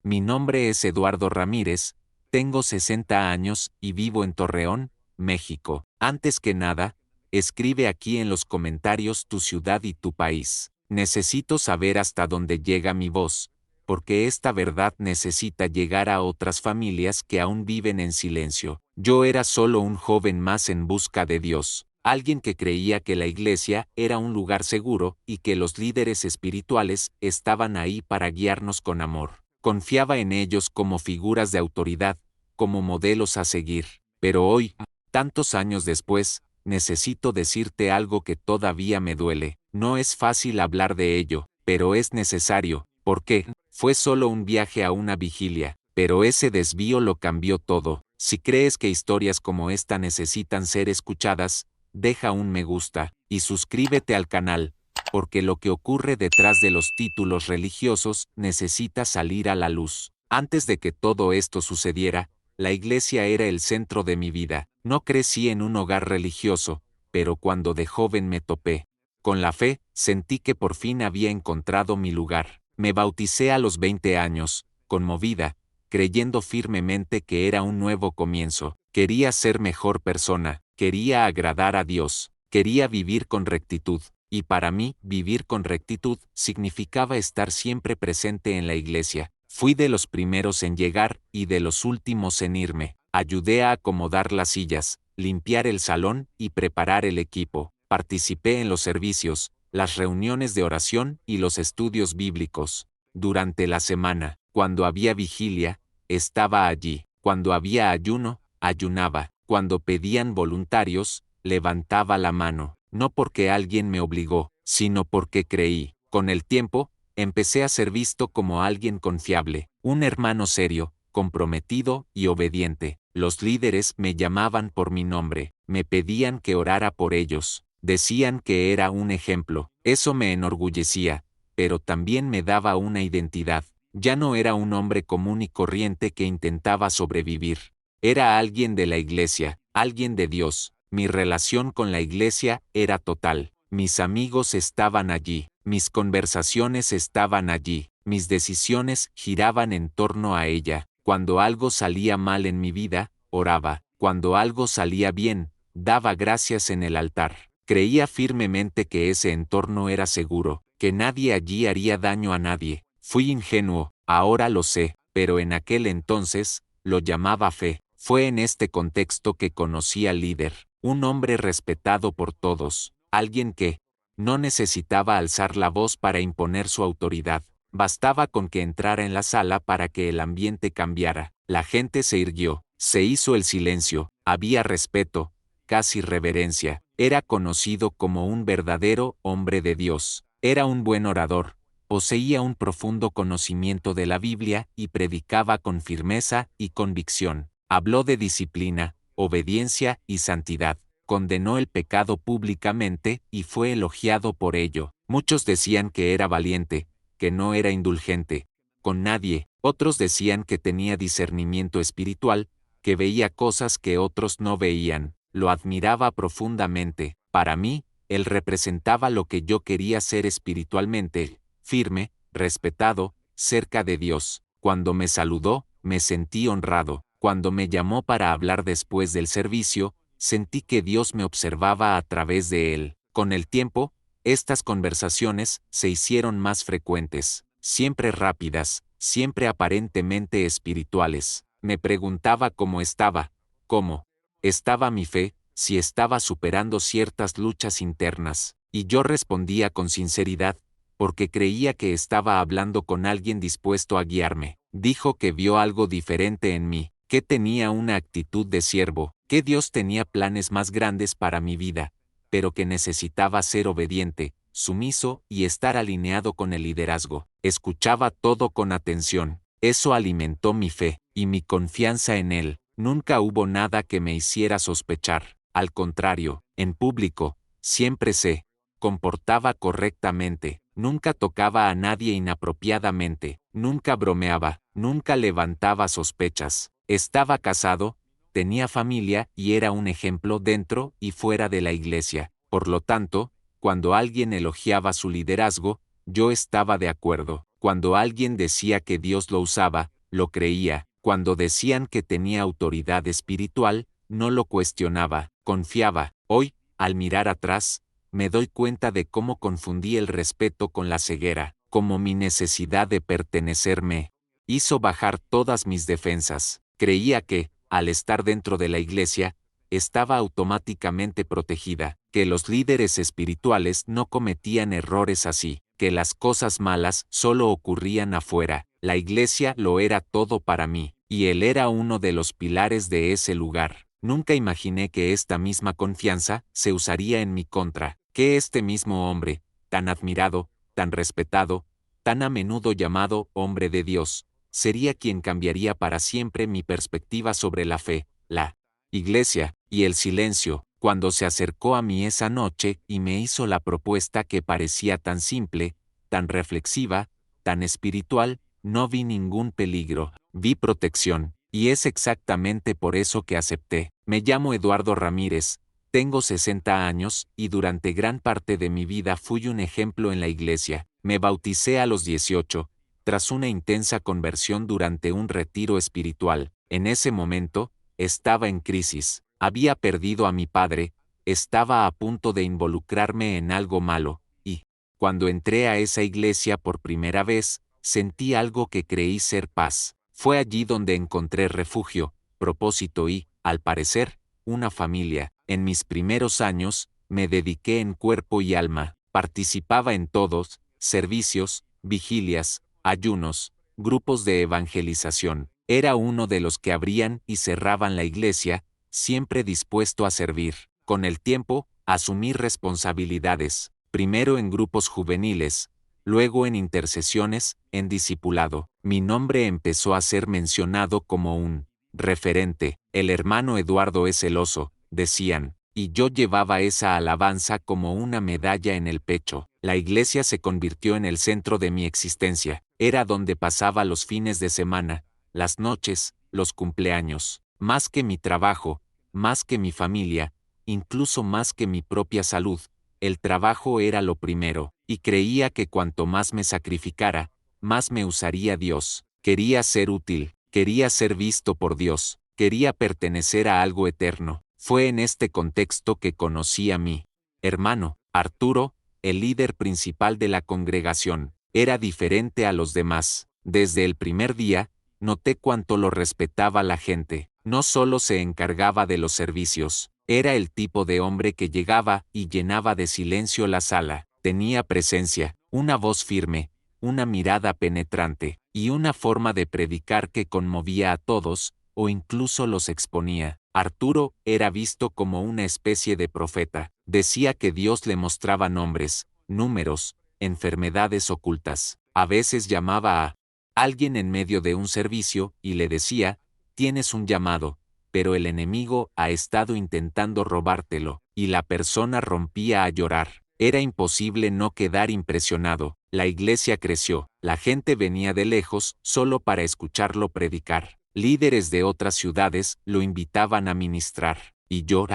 Mi nombre es Eduardo Ramírez, tengo 60 años y vivo en Torreón, México. Antes que nada, escribe aquí en los comentarios tu ciudad y tu país. Necesito saber hasta dónde llega mi voz, porque esta verdad necesita llegar a otras familias que aún viven en silencio. Yo era solo un joven más en busca de Dios, alguien que creía que la iglesia era un lugar seguro y que los líderes espirituales estaban ahí para guiarnos con amor. Confiaba en ellos como figuras de autoridad, como modelos a seguir. Pero hoy, tantos años después, necesito decirte algo que todavía me duele. No es fácil hablar de ello, pero es necesario. ¿Por qué? Fue solo un viaje a una vigilia, pero ese desvío lo cambió todo. Si crees que historias como esta necesitan ser escuchadas, deja un me gusta y suscríbete al canal, porque lo que ocurre detrás de los títulos religiosos necesita salir a la luz. Antes de que todo esto sucediera, la iglesia era el centro de mi vida. No crecí en un hogar religioso, pero cuando de joven me topé con la fe, sentí que por fin había encontrado mi lugar. Me bauticé a los 20 años, conmovida, creyendo firmemente que era un nuevo comienzo. Quería ser mejor persona, quería agradar a Dios, quería vivir con rectitud. Y para mí, vivir con rectitud significaba estar siempre presente en la iglesia. Fui de los primeros en llegar y de los últimos en irme. Ayudé a acomodar las sillas, limpiar el salón y preparar el equipo. Participé en los servicios, las reuniones de oración y los estudios bíblicos. Durante la semana, cuando había vigilia, estaba allí. Cuando había ayuno, ayunaba. Cuando pedían voluntarios, levantaba la mano. No porque alguien me obligó, sino porque creí. Con el tiempo, empecé a ser visto como alguien confiable, un hermano serio, comprometido y obediente. Los líderes me llamaban por mi nombre, me pedían que orara por ellos, decían que era un ejemplo. Eso me enorgullecía, pero también me daba una identidad. Ya no era un hombre común y corriente que intentaba sobrevivir. Era alguien de la iglesia, alguien de Dios. Mi relación con la iglesia era total. Mis amigos estaban allí, mis conversaciones estaban allí, mis decisiones giraban en torno a ella. Cuando algo salía mal en mi vida, oraba. Cuando algo salía bien, daba gracias en el altar. Creía firmemente que ese entorno era seguro, que nadie allí haría daño a nadie. Fui ingenuo, ahora lo sé, pero en aquel entonces, lo llamaba fe. Fue en este contexto que conocí al líder, un hombre respetado por todos, alguien que no necesitaba alzar la voz para imponer su autoridad. Bastaba con que entrara en la sala para que el ambiente cambiara. La gente se irguió, se hizo el silencio, había respeto, casi reverencia. Era conocido como un verdadero hombre de Dios. Era un buen orador, poseía un profundo conocimiento de la Biblia y predicaba con firmeza y convicción. Habló de disciplina, obediencia y santidad. Condenó el pecado públicamente y fue elogiado por ello. Muchos decían que era valiente, que no era indulgente con nadie. Otros decían que tenía discernimiento espiritual, que veía cosas que otros no veían. Lo admiraba profundamente. Para mí, él representaba lo que yo quería ser espiritualmente, firme, respetado, cerca de Dios. Cuando me saludó, me sentí honrado. Cuando me llamó para hablar después del servicio, sentí que Dios me observaba a través de él. Con el tiempo, estas conversaciones se hicieron más frecuentes, siempre rápidas, siempre aparentemente espirituales. Me preguntaba cómo estaba mi fe, si estaba superando ciertas luchas internas, y yo respondía con sinceridad, porque creía que estaba hablando con alguien dispuesto a guiarme. Dijo que vio algo diferente en mí, que tenía una actitud de siervo, que Dios tenía planes más grandes para mi vida, pero que necesitaba ser obediente, sumiso y estar alineado con el liderazgo. Escuchaba todo con atención. Eso alimentó mi fe y mi confianza en él. Nunca hubo nada que me hiciera sospechar. Al contrario, en público, siempre se comportaba correctamente. Nunca tocaba a nadie inapropiadamente. Nunca bromeaba. Nunca levantaba sospechas. Estaba casado, tenía familia y era un ejemplo dentro y fuera de la iglesia. Por lo tanto, cuando alguien elogiaba su liderazgo, yo estaba de acuerdo. Cuando alguien decía que Dios lo usaba, lo creía. Cuando decían que tenía autoridad espiritual, no lo cuestionaba, confiaba. Hoy, al mirar atrás, me doy cuenta de cómo confundí el respeto con la ceguera, como mi necesidad de pertenecer me hizo bajar todas mis defensas. Creía que, al estar dentro de la iglesia, estaba automáticamente protegida, que los líderes espirituales no cometían errores así, que las cosas malas solo ocurrían afuera. La iglesia lo era todo para mí, y él era uno de los pilares de ese lugar. Nunca imaginé que esta misma confianza se usaría en mi contra, que este mismo hombre, tan admirado, tan respetado, tan a menudo llamado hombre de Dios, sería quien cambiaría para siempre mi perspectiva sobre la fe, la iglesia y el silencio. Cuando se acercó a mí esa noche y me hizo la propuesta que parecía tan simple, tan reflexiva, tan espiritual, no vi ningún peligro, vi protección, y es exactamente por eso que acepté. Me llamo Eduardo Ramírez, tengo 60 años y durante gran parte de mi vida fui un ejemplo en la iglesia. Me bauticé a los 18, tras una intensa conversión durante un retiro espiritual. En ese momento, estaba en crisis, había perdido a mi padre, estaba a punto de involucrarme en algo malo, y, cuando entré a esa iglesia por primera vez, sentí algo que creí ser paz. Fue allí donde encontré refugio, propósito y, al parecer, una familia. En mis primeros años, me dediqué en cuerpo y alma, participaba en todos, servicios, vigilias, ayunos, grupos de evangelización. Era uno de los que abrían y cerraban la iglesia, siempre dispuesto a servir. Con el tiempo, asumí responsabilidades, primero en grupos juveniles, luego en intercesiones, en discipulado. Mi nombre empezó a ser mencionado como un referente. El hermano Eduardo es celoso, decían, y yo llevaba esa alabanza como una medalla en el pecho. La iglesia se convirtió en el centro de mi existencia. Era donde pasaba los fines de semana, las noches, los cumpleaños. Más que mi trabajo, más que mi familia, incluso más que mi propia salud, el trabajo era lo primero, y creía que cuanto más me sacrificara, más me usaría Dios. Quería ser útil, quería ser visto por Dios, quería pertenecer a algo eterno. Fue en este contexto que conocí a mi hermano, Arturo, el líder principal de la congregación. Era diferente a los demás. Desde el primer día, noté cuánto lo respetaba la gente. No solo se encargaba de los servicios, era el tipo de hombre que llegaba y llenaba de silencio la sala. Tenía presencia, una voz firme, una mirada penetrante, y una forma de predicar que conmovía a todos, o incluso los exponía. Arturo era visto como una especie de profeta. Decía que Dios le mostraba nombres, números, enfermedades ocultas. A veces llamaba a alguien en medio de un servicio y le decía, tienes un llamado, pero el enemigo ha estado intentando robártelo, y la persona rompía a llorar. Era imposible no quedar impresionado. La iglesia creció, la gente venía de lejos solo para escucharlo predicar. Líderes de otras ciudades lo invitaban a ministrar, y yo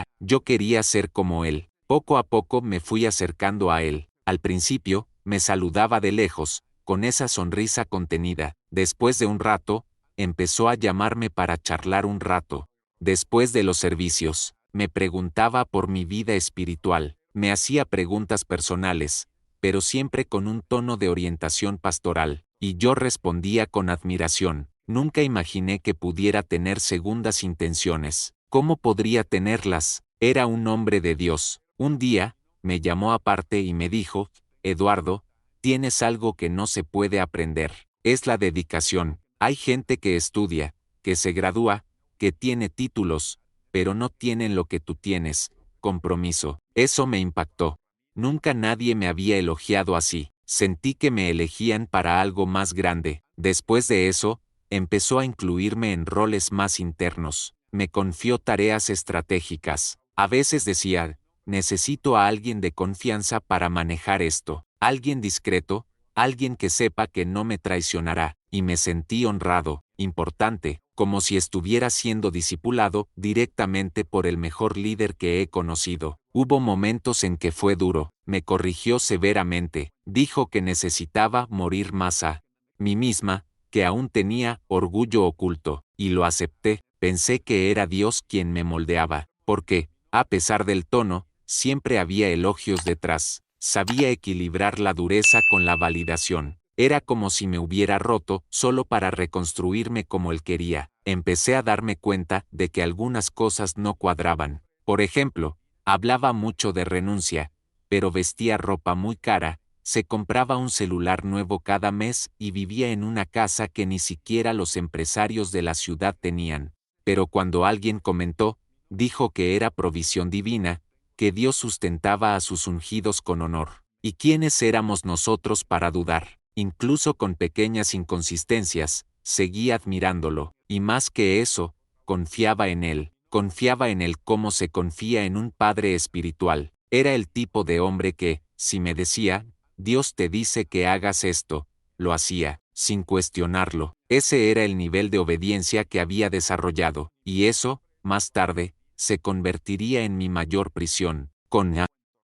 quería ser como él. Poco a poco me fui acercando a él. Al principio, me saludaba de lejos, con esa sonrisa contenida. Después de un rato, empezó a llamarme para charlar un rato. Después de los servicios, me preguntaba por mi vida espiritual. Me hacía preguntas personales, pero siempre con un tono de orientación pastoral, y yo respondía con admiración. Nunca imaginé que pudiera tener segundas intenciones. ¿Cómo podría tenerlas? Era un hombre de Dios. Un día, me llamó aparte y me dijo, Eduardo, tienes algo que no se puede aprender. Es la dedicación. Hay gente que estudia, que se gradúa, que tiene títulos, pero no tienen lo que tú tienes, compromiso. Eso me impactó. Nunca nadie me había elogiado así. Sentí que me elegían para algo más grande. Después de eso, empezó a incluirme en roles más internos. Me confió tareas estratégicas. A veces decía, necesito a alguien de confianza para manejar esto. Alguien discreto, alguien que sepa que no me traicionará. Y me sentí honrado, importante, como si estuviera siendo discipulado directamente por el mejor líder que he conocido. Hubo momentos en que fue duro, me corrigió severamente, dijo que necesitaba morir más a mí misma, que aún tenía orgullo oculto, y lo acepté. Pensé que era Dios quien me moldeaba, porque, a pesar del tono, siempre había elogios detrás. Sabía equilibrar la dureza con la validación. Era como si me hubiera roto solo para reconstruirme como él quería. Empecé a darme cuenta de que algunas cosas no cuadraban. Por ejemplo, hablaba mucho de renuncia, pero vestía ropa muy cara, se compraba un celular nuevo cada mes y vivía en una casa que ni siquiera los empresarios de la ciudad tenían. Pero cuando alguien comentó, dijo que era provisión divina, que Dios sustentaba a sus ungidos con honor. ¿Y quiénes éramos nosotros para dudar? Incluso con pequeñas inconsistencias, seguía admirándolo, y más que eso, confiaba en él como se confía en un padre espiritual. Era el tipo de hombre que, si me decía, Dios te dice que hagas esto, lo hacía, sin cuestionarlo. Ese era el nivel de obediencia que había desarrollado, y eso, más tarde, se convertiría en mi mayor prisión. Con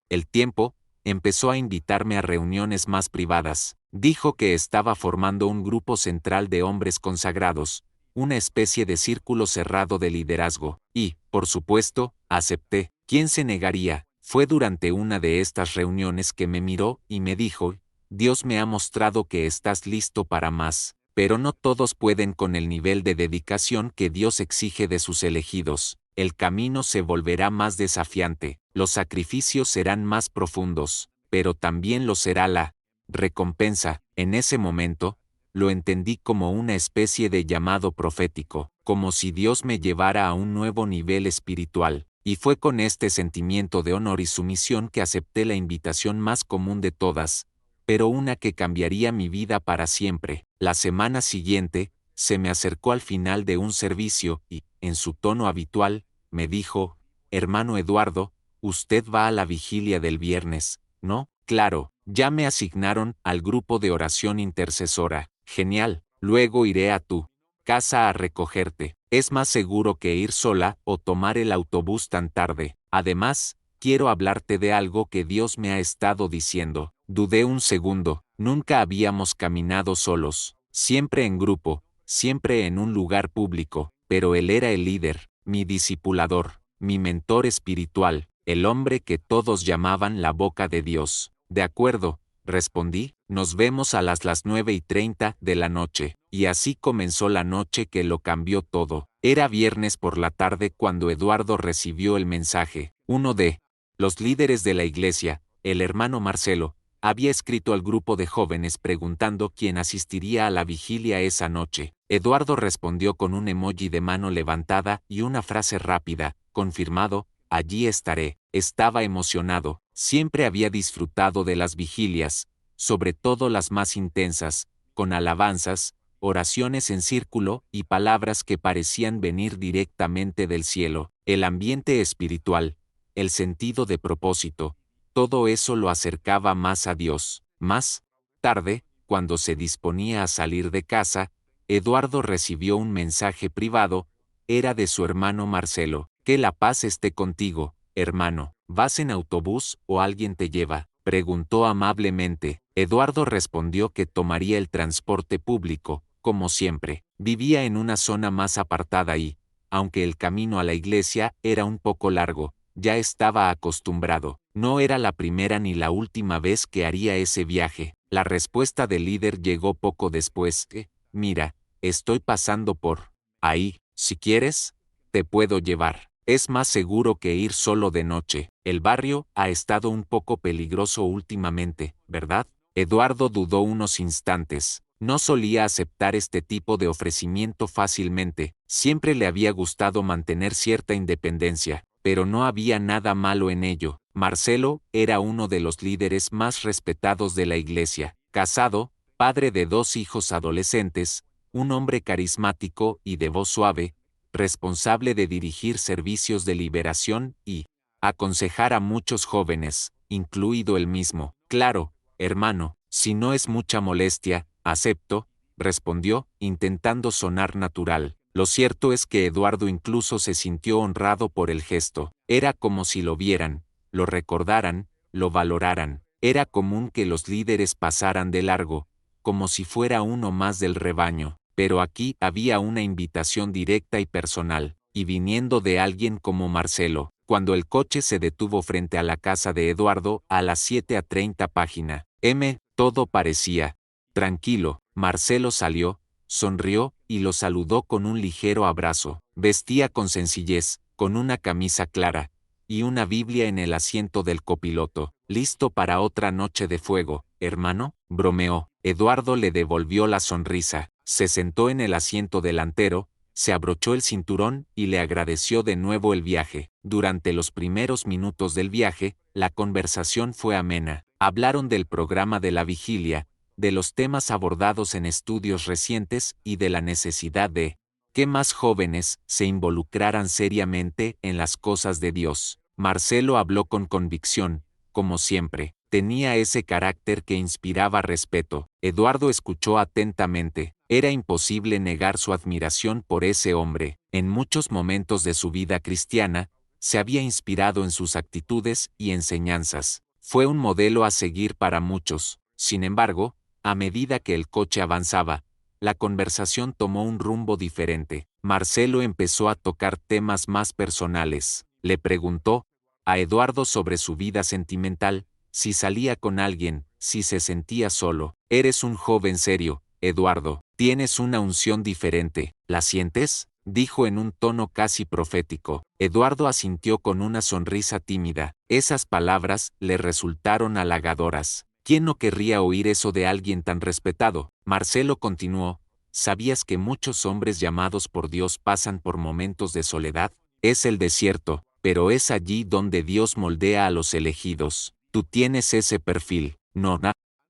el tiempo, empezó a invitarme a reuniones más privadas. Dijo que estaba formando un grupo central de hombres consagrados, una especie de círculo cerrado de liderazgo, y, por supuesto, acepté. ¿Quién se negaría? Fue durante una de estas reuniones que me miró y me dijo, Dios me ha mostrado que estás listo para más, pero no todos pueden con el nivel de dedicación que Dios exige de sus elegidos. El camino se volverá más desafiante, los sacrificios serán más profundos, pero también lo será la recompensa. En ese momento, lo entendí como una especie de llamado profético, como si Dios me llevara a un nuevo nivel espiritual, y fue con este sentimiento de honor y sumisión que acepté la invitación más común de todas, pero una que cambiaría mi vida para siempre. La semana siguiente, se me acercó al final de un servicio y, en su tono habitual, me dijo, hermano Eduardo, usted va a la vigilia del viernes, ¿no? Claro, ya me asignaron al grupo de oración intercesora. Genial, luego iré a tu casa a recogerte. Es más seguro que ir sola o tomar el autobús tan tarde. Además, quiero hablarte de algo que Dios me ha estado diciendo. Dudé un segundo, nunca habíamos caminado solos, siempre en grupo, siempre en un lugar público, pero él era el líder, mi discipulador, mi mentor espiritual, el hombre que todos llamaban la boca de Dios. De acuerdo, respondí, nos vemos a las 9:30 de la noche, y así comenzó la noche que lo cambió todo. Era viernes por la tarde cuando Eduardo recibió el mensaje. Uno de los líderes de la iglesia, el hermano Marcelo, había escrito al grupo de jóvenes preguntando quién asistiría a la vigilia esa noche. Eduardo respondió con un emoji de mano levantada y una frase rápida, confirmado, allí estaré. Estaba emocionado, siempre había disfrutado de las vigilias, sobre todo las más intensas, con alabanzas, oraciones en círculo y palabras que parecían venir directamente del cielo. El ambiente espiritual, el sentido de propósito, todo eso lo acercaba más a Dios. Más tarde, cuando se disponía a salir de casa, Eduardo recibió un mensaje privado, era de su hermano Marcelo. Que la paz esté contigo, hermano. ¿Vas en autobús o alguien te lleva? Preguntó amablemente. Eduardo respondió que tomaría el transporte público, como siempre. Vivía en una zona más apartada y, aunque el camino a la iglesia era un poco largo, ya estaba acostumbrado. No era la primera ni la última vez que haría ese viaje. La respuesta del líder llegó poco después. Mira, estoy pasando por ahí. Si quieres, te puedo llevar. Es más seguro que ir solo de noche. El barrio ha estado un poco peligroso últimamente, ¿verdad? Eduardo dudó unos instantes. No solía aceptar este tipo de ofrecimiento fácilmente. Siempre le había gustado mantener cierta independencia, pero no había nada malo en ello. Marcelo era uno de los líderes más respetados de la iglesia. Casado, padre de 2 hijos adolescentes, un hombre carismático y de voz suave, responsable de dirigir servicios de liberación y aconsejar a muchos jóvenes, incluido él mismo. Claro, hermano, si no es mucha molestia, acepto, respondió, intentando sonar natural. Lo cierto es que Eduardo incluso se sintió honrado por el gesto. Era como si lo vieran, lo recordaran, lo valoraran. Era común que los líderes pasaran de largo, como si fuera uno más del rebaño, pero aquí había una invitación directa y personal, y viniendo de alguien como Marcelo. Cuando el coche se detuvo frente a la casa de Eduardo, a las 7:30 página M, todo parecía tranquilo. Marcelo salió, sonrió y lo saludó con un ligero abrazo. Vestía con sencillez, con una camisa clara, y una Biblia en el asiento del copiloto. ¿Listo para otra noche de fuego, hermano?, bromeó. Eduardo le devolvió la sonrisa, se sentó en el asiento delantero, se abrochó el cinturón y le agradeció de nuevo el viaje. Durante los primeros minutos del viaje, la conversación fue amena. Hablaron del programa de la vigilia, de los temas abordados en estudios recientes y de la necesidad de que más jóvenes se involucraran seriamente en las cosas de Dios. Marcelo habló con convicción, como siempre. Tenía ese carácter que inspiraba respeto. Eduardo escuchó atentamente. Era imposible negar su admiración por ese hombre. En muchos momentos de su vida cristiana, se había inspirado en sus actitudes y enseñanzas. Fue un modelo a seguir para muchos. Sin embargo, a medida que el coche avanzaba, la conversación tomó un rumbo diferente. Marcelo empezó a tocar temas más personales. Le preguntó a Eduardo sobre su vida sentimental, si salía con alguien, si se sentía solo. Eres un joven serio, Eduardo. Tienes una unción diferente. ¿La sientes?, dijo en un tono casi profético. Eduardo asintió con una sonrisa tímida. Esas palabras le resultaron halagadoras. ¿Quién no querría oír eso de alguien tan respetado? Marcelo continuó. ¿Sabías que muchos hombres llamados por Dios pasan por momentos de soledad? Es el desierto, pero es allí donde Dios moldea a los elegidos. Tú tienes ese perfil, no,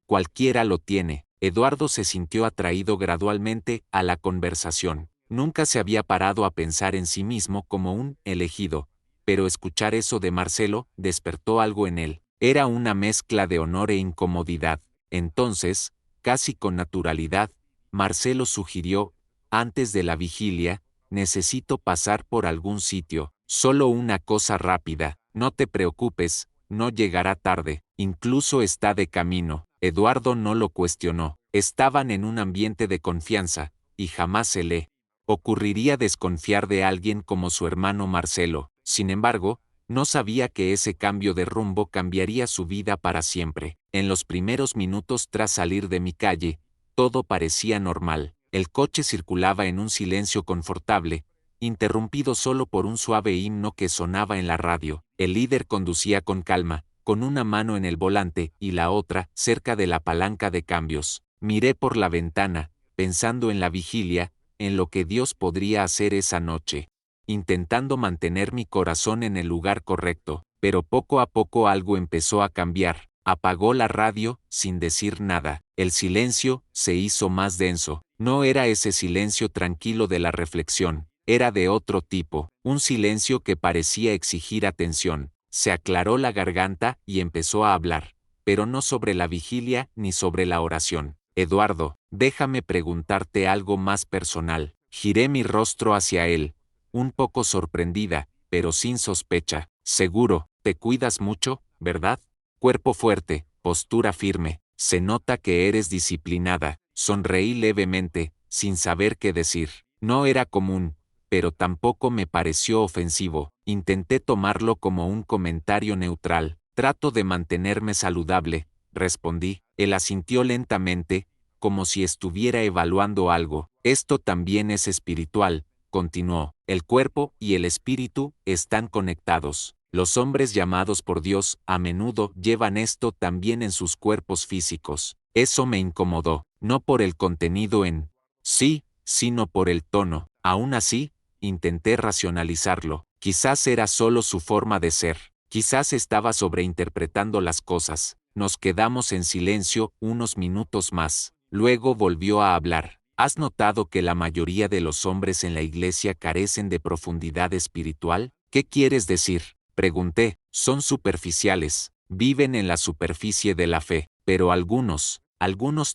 cualquiera lo tiene. Eduardo se sintió atraído gradualmente a la conversación. Nunca se había parado a pensar en sí mismo como un elegido, pero escuchar eso de Marcelo despertó algo en él. Era una mezcla de honor e incomodidad. Entonces, casi con naturalidad, Marcelo sugirió, antes de la vigilia, necesito pasar por algún sitio. Solo una cosa rápida. No te preocupes, no llegará tarde. Incluso está de camino. Eduardo no lo cuestionó. Estaban en un ambiente de confianza, y jamás se le ocurriría desconfiar de alguien como su hermano Marcelo. Sin embargo, no sabía que ese cambio de rumbo cambiaría su vida para siempre. En los primeros minutos tras salir de mi calle, todo parecía normal. El coche circulaba en un silencio confortable, interrumpido solo por un suave himno que sonaba en la radio. El líder conducía con calma, con una mano en el volante y la otra cerca de la palanca de cambios. Miré por la ventana, pensando en la vigilia, en lo que Dios podría hacer esa noche, intentando mantener mi corazón en el lugar correcto, pero poco a poco algo empezó a cambiar. Apagó la radio, sin decir nada. El silencio se hizo más denso. No era ese silencio tranquilo de la reflexión, era de otro tipo, un silencio que parecía exigir atención. Se aclaró la garganta y empezó a hablar, pero no sobre la vigilia ni sobre la oración. Eduardo, déjame preguntarte algo más personal. Giré mi rostro hacia él, un poco sorprendida, pero sin sospecha. Seguro, te cuidas mucho, ¿verdad? Cuerpo fuerte, postura firme, se nota que eres disciplinada. Sonreí levemente, sin saber qué decir. No era común, pero tampoco me pareció ofensivo. Intenté tomarlo como un comentario neutral. Trato de mantenerme saludable, respondí. Él asintió lentamente, como si estuviera evaluando algo. Esto también es espiritual, continuó. El cuerpo y el espíritu están conectados. Los hombres llamados por Dios a menudo llevan esto también en sus cuerpos físicos. Eso me incomodó, no por el contenido en sí, sino por el tono. Aún así, intenté racionalizarlo. Quizás era solo su forma de ser. Quizás estaba sobreinterpretando las cosas. Nos quedamos en silencio unos minutos más. Luego volvió a hablar. ¿Has notado que la mayoría de los hombres en la iglesia carecen de profundidad espiritual? ¿Qué quieres decir?, pregunté. Son superficiales. Viven en la superficie de la fe. Pero algunos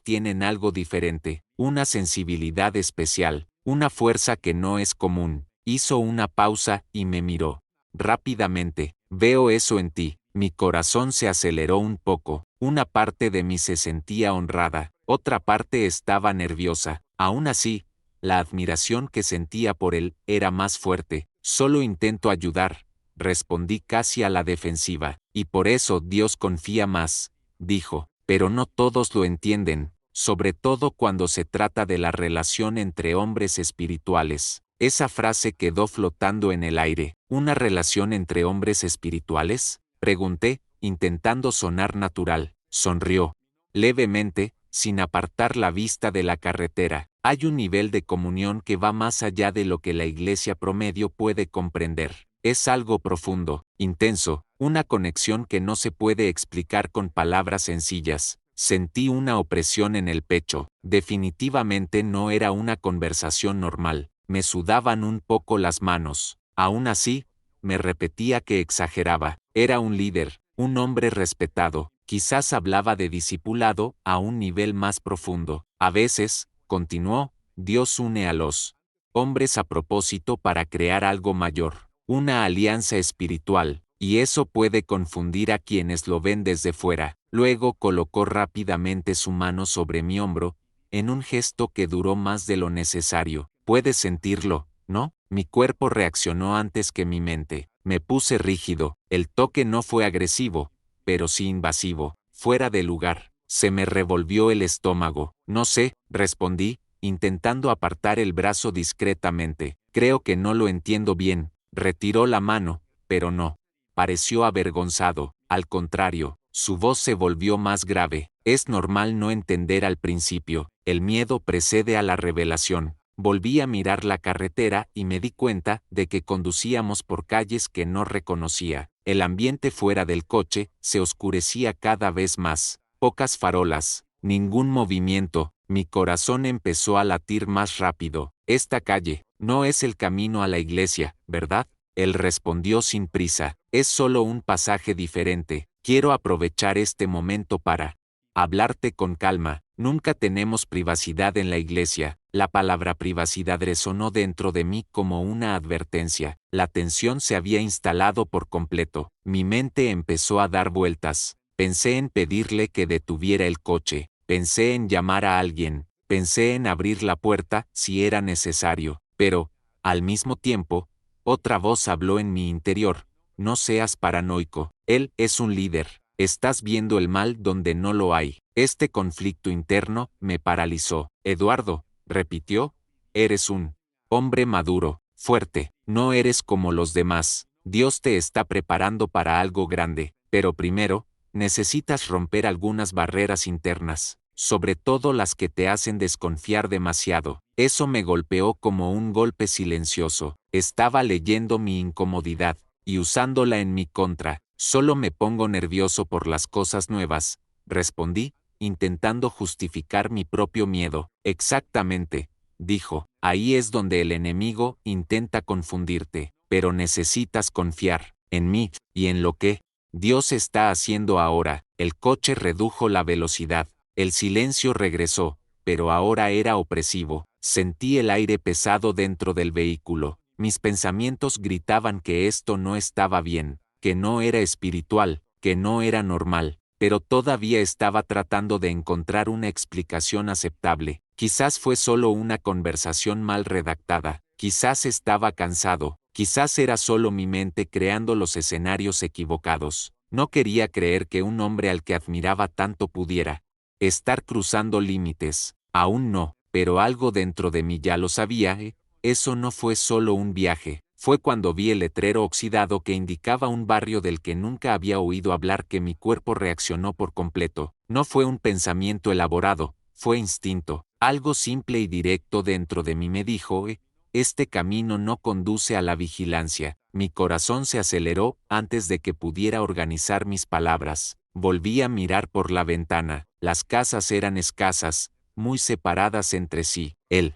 tienen algo diferente. Una sensibilidad especial. Una fuerza que no es común. Hizo una pausa y me miró. Rápidamente. Veo eso en ti. Mi corazón se aceleró un poco. Una parte de mí se sentía honrada. Otra parte estaba nerviosa. Aún así, la admiración que sentía por él era más fuerte. Solo intento ayudar, respondí casi a la defensiva. Y por eso Dios confía más, dijo. Pero no todos lo entienden, sobre todo cuando se trata de la relación entre hombres espirituales. Esa frase quedó flotando en el aire. ¿Una relación entre hombres espirituales? Pregunté, intentando sonar natural. Sonrió. Levemente, sin apartar la vista de la carretera. Hay un nivel de comunión que va más allá de lo que la iglesia promedio puede comprender. Es algo profundo, intenso, una conexión que no se puede explicar con palabras sencillas. Sentí una opresión en el pecho. Definitivamente no era una conversación normal. Me sudaban un poco las manos. Aún así, me repetía que exageraba. Era un líder, un hombre respetado. Quizás hablaba de discipulado a un nivel más profundo. A veces, continuó, Dios une a los hombres a propósito para crear algo mayor, una alianza espiritual, y eso puede confundir a quienes lo ven desde fuera. Luego colocó rápidamente su mano sobre mi hombro, en un gesto que duró más de lo necesario. Puedes sentirlo, ¿no? Mi cuerpo reaccionó antes que mi mente. Me puse rígido. El toque no fue agresivo, pero sí invasivo, fuera de lugar. Se me revolvió el estómago. No sé, respondí, intentando apartar el brazo discretamente. Creo que no lo entiendo bien. Retiró la mano, pero no. Pareció avergonzado. Al contrario, su voz se volvió más grave. Es normal no entender al principio. El miedo precede a la revelación. Volví a mirar la carretera y me di cuenta de que conducíamos por calles que no reconocía. El ambiente fuera del coche se oscurecía cada vez más. Pocas farolas, ningún movimiento. Mi corazón empezó a latir más rápido. Esta calle no es el camino a la iglesia, ¿verdad? Él respondió sin prisa. Es solo un pasaje diferente. Quiero aprovechar este momento para hablarte con calma. Nunca tenemos privacidad en la iglesia. La palabra privacidad resonó dentro de mí como una advertencia. La tensión se había instalado por completo. Mi mente empezó a dar vueltas. Pensé en pedirle que detuviera el coche. Pensé en llamar a alguien. Pensé en abrir la puerta si era necesario. Pero, al mismo tiempo, otra voz habló en mi interior. No seas paranoico. Él es un líder. Estás viendo el mal donde no lo hay. Este conflicto interno me paralizó. Eduardo, repitió, eres un hombre maduro, fuerte. No eres como los demás. Dios te está preparando para algo grande. Pero primero, necesitas romper algunas barreras internas, sobre todo las que te hacen desconfiar demasiado. Eso me golpeó como un golpe silencioso. Estaba leyendo mi incomodidad y usándola en mi contra. Solo me pongo nervioso por las cosas nuevas, respondí, intentando justificar mi propio miedo. Exactamente, dijo, ahí es donde el enemigo intenta confundirte, pero necesitas confiar en mí y en lo que Dios está haciendo ahora. El coche redujo la velocidad, el silencio regresó, pero ahora era opresivo. Sentí el aire pesado dentro del vehículo. Mis pensamientos gritaban que esto no estaba bien, que no era espiritual, que no era normal, pero todavía estaba tratando de encontrar una explicación aceptable. Quizás fue solo una conversación mal redactada, quizás estaba cansado, quizás era solo mi mente creando los escenarios equivocados. No quería creer que un hombre al que admiraba tanto pudiera estar cruzando límites. Aún no, pero algo dentro de mí ya lo sabía. Eso no fue solo un viaje. Fue cuando vi el letrero oxidado que indicaba un barrio del que nunca había oído hablar que mi cuerpo reaccionó por completo. No fue un pensamiento elaborado, fue instinto. Algo simple y directo dentro de mí me dijo, este camino no conduce a la vigilancia. Mi corazón se aceleró antes de que pudiera organizar mis palabras. Volví a mirar por la ventana. Las casas eran escasas, muy separadas entre sí. El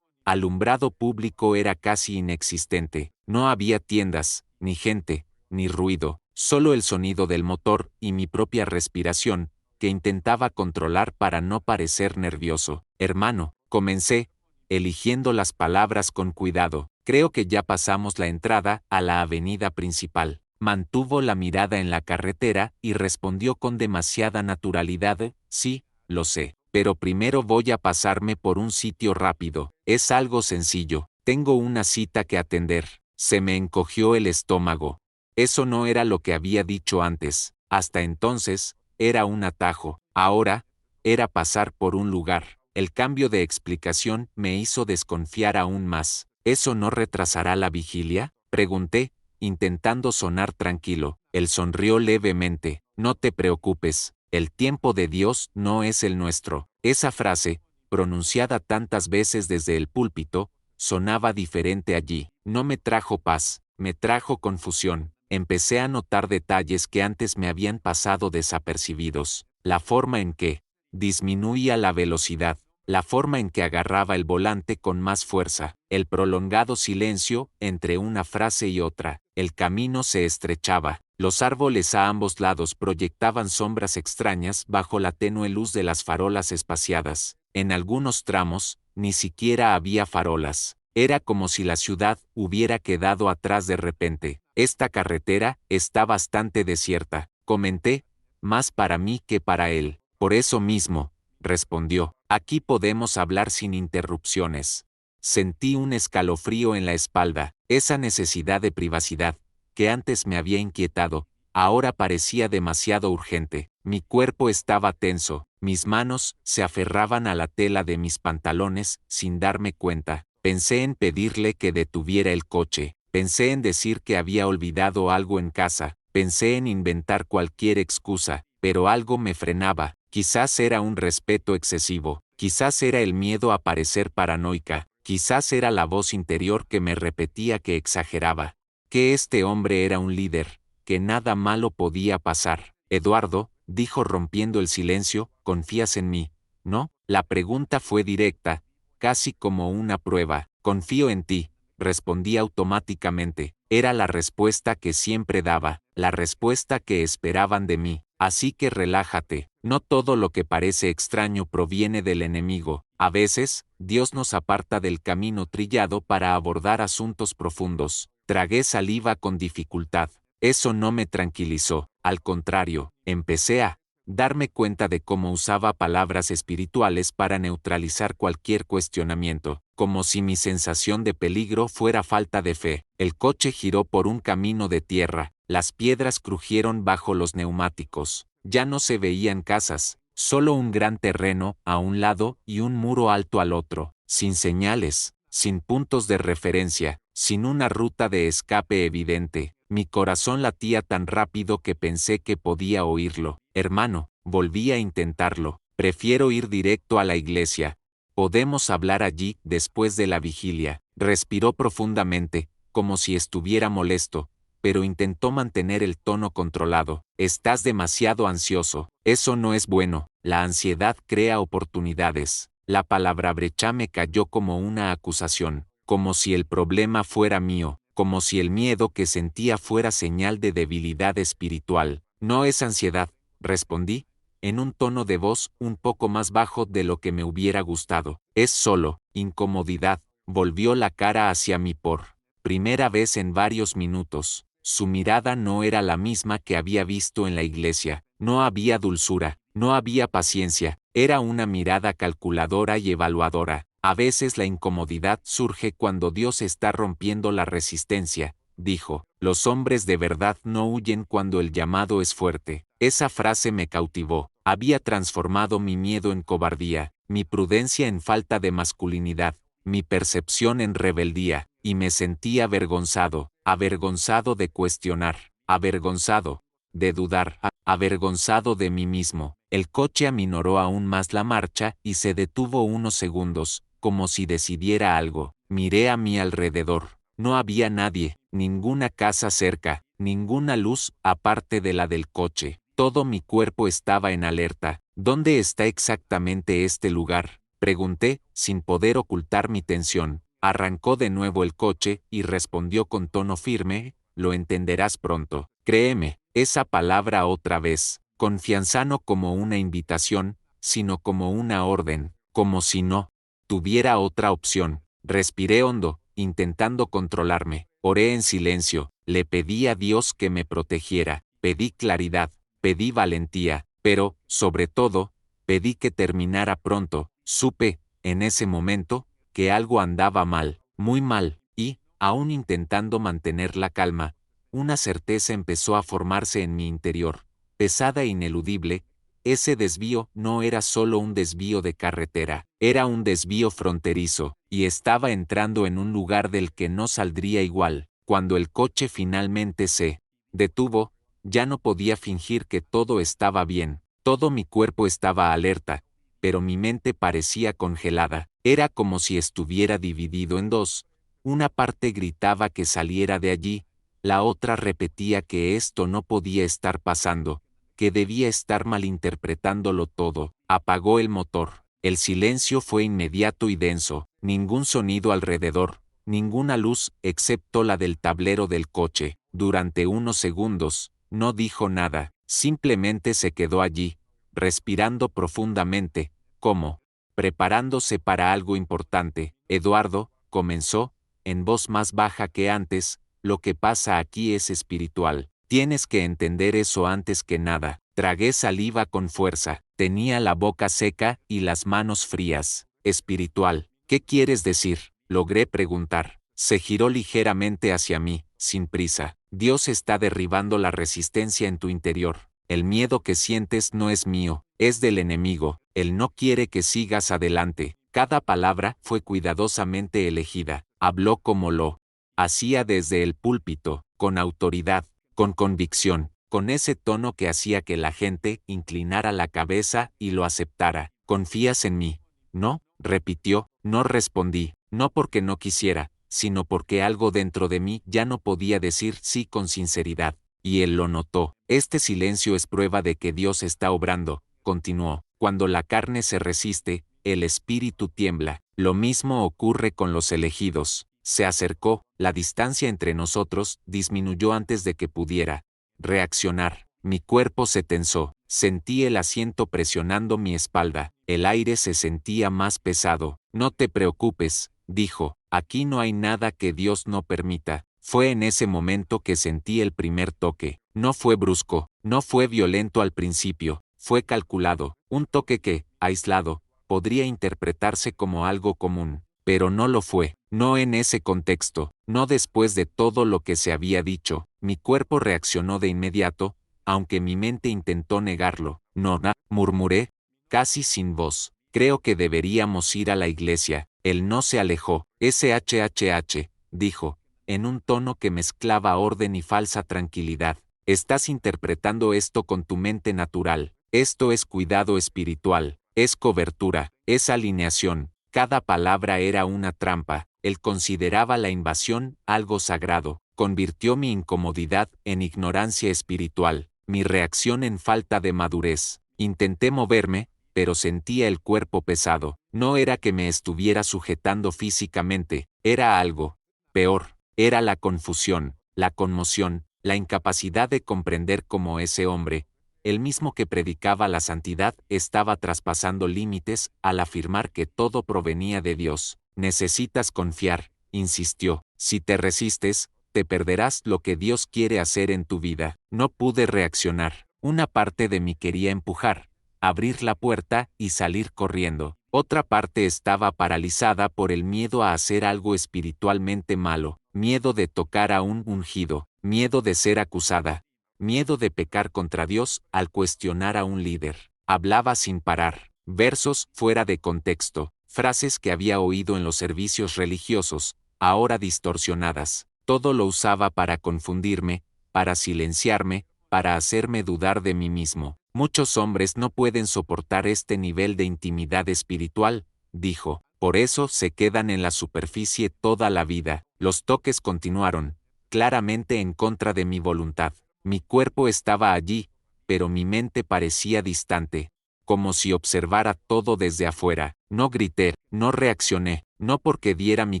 alumbrado público era casi inexistente. No había tiendas, ni gente, ni ruido, solo el sonido del motor y mi propia respiración, que intentaba controlar para no parecer nervioso. Hermano, comencé, eligiendo las palabras con cuidado. Creo que ya pasamos la entrada a la avenida principal. Mantuvo la mirada en la carretera y respondió con demasiada naturalidad, sí, lo sé. pero primero voy a pasarme por un sitio rápido. Es algo sencillo. Tengo una cita que atender. Se me encogió el estómago. Eso no era lo que había dicho antes. Hasta entonces, era un atajo. Ahora, era pasar por un lugar. El cambio de explicación me hizo desconfiar aún más. ¿Eso no retrasará la vigilia?, pregunté, intentando sonar tranquilo. Él sonrió levemente. No te preocupes, el tiempo de Dios no es el nuestro. Esa frase, pronunciada tantas veces desde el púlpito, sonaba diferente allí. No me trajo paz, me trajo confusión. Empecé a notar detalles que antes me habían pasado desapercibidos. La forma en que disminuía la velocidad, la forma en que agarraba el volante con más fuerza, el prolongado silencio entre una frase y otra. El camino se estrechaba. Los árboles a ambos lados proyectaban sombras extrañas bajo la tenue luz de las farolas espaciadas. En algunos tramos, ni siquiera había farolas. Era como si la ciudad hubiera quedado atrás de repente. Esta carretera está bastante desierta, comenté, más para mí que para él. Por eso mismo, respondió, aquí podemos hablar sin interrupciones. Sentí un escalofrío en la espalda. Esa necesidad de privacidad, que antes me había inquietado, ahora parecía demasiado urgente. Mi cuerpo estaba tenso, mis manos se aferraban a la tela de mis pantalones sin darme cuenta. Pensé en pedirle que detuviera el coche, pensé en decir que había olvidado algo en casa, pensé en inventar cualquier excusa, pero algo me frenaba. Quizás era un respeto excesivo, quizás era el miedo a parecer paranoica, quizás era la voz interior que me repetía que exageraba, que este hombre era un líder, que nada malo podía pasar. Eduardo, dijo rompiendo el silencio, ¿confías en mí? ¿No? La pregunta fue directa, casi como una prueba. Confío en ti, respondí automáticamente. Era la respuesta que siempre daba, la respuesta que esperaban de mí. Así que relájate, no todo lo que parece extraño proviene del enemigo. A veces, Dios nos aparta del camino trillado para abordar asuntos profundos. Tragué saliva con dificultad. Eso no me tranquilizó, al contrario, empecé a darme cuenta de cómo usaba palabras espirituales para neutralizar cualquier cuestionamiento, como si mi sensación de peligro fuera falta de fe. El coche giró por un camino de tierra, las piedras crujieron bajo los neumáticos, ya no se veían casas, solo un gran terreno a un lado y un muro alto al otro, sin señales, sin puntos de referencia, sin una ruta de escape evidente. Mi corazón latía tan rápido que pensé que podía oírlo. Hermano, volví a intentarlo. Prefiero ir directo a la iglesia. Podemos hablar allí después de la vigilia. Respiró profundamente, como si estuviera molesto, pero intentó mantener el tono controlado. Estás demasiado ansioso. Eso no es bueno. La ansiedad crea oportunidades. La palabra brecha me cayó como una acusación, como si el problema fuera mío, como si el miedo que sentía fuera señal de debilidad espiritual. No es ansiedad, respondí, en un tono de voz un poco más bajo de lo que me hubiera gustado. Es solo incomodidad. Volvió la cara hacia mí por primera vez en varios minutos. Su mirada no era la misma que había visto en la iglesia. No había dulzura, no había paciencia. Era una mirada calculadora y evaluadora. A veces la incomodidad surge cuando Dios está rompiendo la resistencia, dijo. Los hombres de verdad no huyen cuando el llamado es fuerte. Esa frase me cautivó. Había transformado mi miedo en cobardía, mi prudencia en falta de masculinidad, mi percepción en rebeldía, y me sentí avergonzado, avergonzado de cuestionar, avergonzado de dudar, avergonzado de mí mismo. El coche aminoró aún más la marcha y se detuvo unos segundos, como si decidiera algo. Miré a mi alrededor. No había nadie, ninguna casa cerca, ninguna luz aparte de la del coche. Todo mi cuerpo estaba en alerta. ¿Dónde está exactamente este lugar?, pregunté, sin poder ocultar mi tensión. Arrancó de nuevo el coche y respondió con tono firme, lo entenderás pronto. Créeme, esa palabra otra vez, confianza no como una invitación, sino como una orden, como si no tuviera otra opción. Respiré hondo, intentando controlarme. Oré en silencio, le pedí a Dios que me protegiera, pedí claridad, pedí valentía, pero, sobre todo, Pedí que terminara pronto. Supe, en ese momento, que algo andaba mal, muy mal, y, aún intentando mantener la calma, una certeza empezó a formarse en mi interior, pesada e ineludible. Ese desvío no era solo un desvío de carretera, era un desvío fronterizo, y estaba entrando en un lugar del que no saldría igual. Cuando el coche finalmente se detuvo, ya no podía fingir que todo estaba bien. Todo mi cuerpo estaba alerta, pero mi mente parecía congelada. Era como si estuviera dividido en dos. Una parte gritaba que saliera de allí, la otra repetía que esto no podía estar pasando, que debía estar malinterpretándolo todo. Apagó el motor. El silencio fue inmediato y denso, ningún sonido alrededor, ninguna luz excepto la del tablero del coche. Durante unos segundos, no dijo nada, simplemente se quedó allí, respirando profundamente, como preparándose para algo importante. Eduardo, comenzó, en voz más baja que antes, lo que pasa aquí es espiritual. Tienes que entender eso antes que nada. Tragué saliva con fuerza, tenía la boca seca y las manos frías. Espiritual, ¿qué quieres decir? Logré preguntar. Se giró ligeramente hacia mí, sin prisa. Dios está derribando la resistencia en tu interior. El miedo que sientes no es mío, es del enemigo. Él no quiere que sigas adelante. Cada palabra fue cuidadosamente elegida. Habló como lo hacía desde el púlpito, con autoridad, con convicción, con ese tono que hacía que la gente inclinara la cabeza y lo aceptara. ¿Confías en mí? No, repitió. No respondí, no porque no quisiera, sino porque algo dentro de mí ya no podía decir sí con sinceridad. Y él lo notó. Este silencio es prueba de que Dios está obrando, continuó. Cuando la carne se resiste, el espíritu tiembla. Lo mismo ocurre con los elegidos. Se acercó, la distancia entre nosotros disminuyó antes de que pudiera reaccionar. Mi cuerpo se tensó, sentí el asiento presionando mi espalda, el aire se sentía más pesado. No te preocupes, dijo, aquí no hay nada que Dios no permita. Fue en ese momento que sentí el primer toque. No fue brusco, no fue violento al principio, fue calculado, un toque que, aislado, podría interpretarse como algo común, pero no lo fue, no en ese contexto, no después de todo lo que se había dicho. Mi cuerpo reaccionó de inmediato, aunque mi mente intentó negarlo. No, murmuré, casi sin voz. Creo que deberíamos ir a la iglesia. Él no se alejó. SHHH, dijo, en un tono que mezclaba orden y falsa tranquilidad. Estás interpretando esto con tu mente natural. Esto es cuidado espiritual, es cobertura, es alineación. Cada palabra era una trampa. Él consideraba la invasión algo sagrado. Convirtió mi incomodidad en ignorancia espiritual, mi reacción en falta de madurez. Intenté moverme, pero sentía el cuerpo pesado. No era que me estuviera sujetando físicamente, era algo peor. Era la confusión, la conmoción, la incapacidad de comprender cómo ese hombre, el mismo que predicaba la santidad, estaba traspasando límites al afirmar que todo provenía de Dios. Necesitas confiar, insistió. Si te resistes, te perderás lo que Dios quiere hacer en tu vida. No pude reaccionar. Una parte de mí quería empujar, abrir la puerta y salir corriendo. Otra parte estaba paralizada por el miedo a hacer algo espiritualmente malo, miedo de tocar a un ungido, miedo de ser acusada, miedo de pecar contra Dios al cuestionar a un líder. Hablaba sin parar, versos fuera de contexto, frases que había oído en los servicios religiosos, ahora distorsionadas. Todo lo usaba para confundirme, para silenciarme, para hacerme dudar de mí mismo. Muchos hombres no pueden soportar este nivel de intimidad espiritual, dijo. Por eso se quedan en la superficie toda la vida. Los toques continuaron, claramente en contra de mi voluntad. Mi cuerpo estaba allí, pero mi mente parecía distante, como si observara todo desde afuera. No grité, no reaccioné, no porque diera mi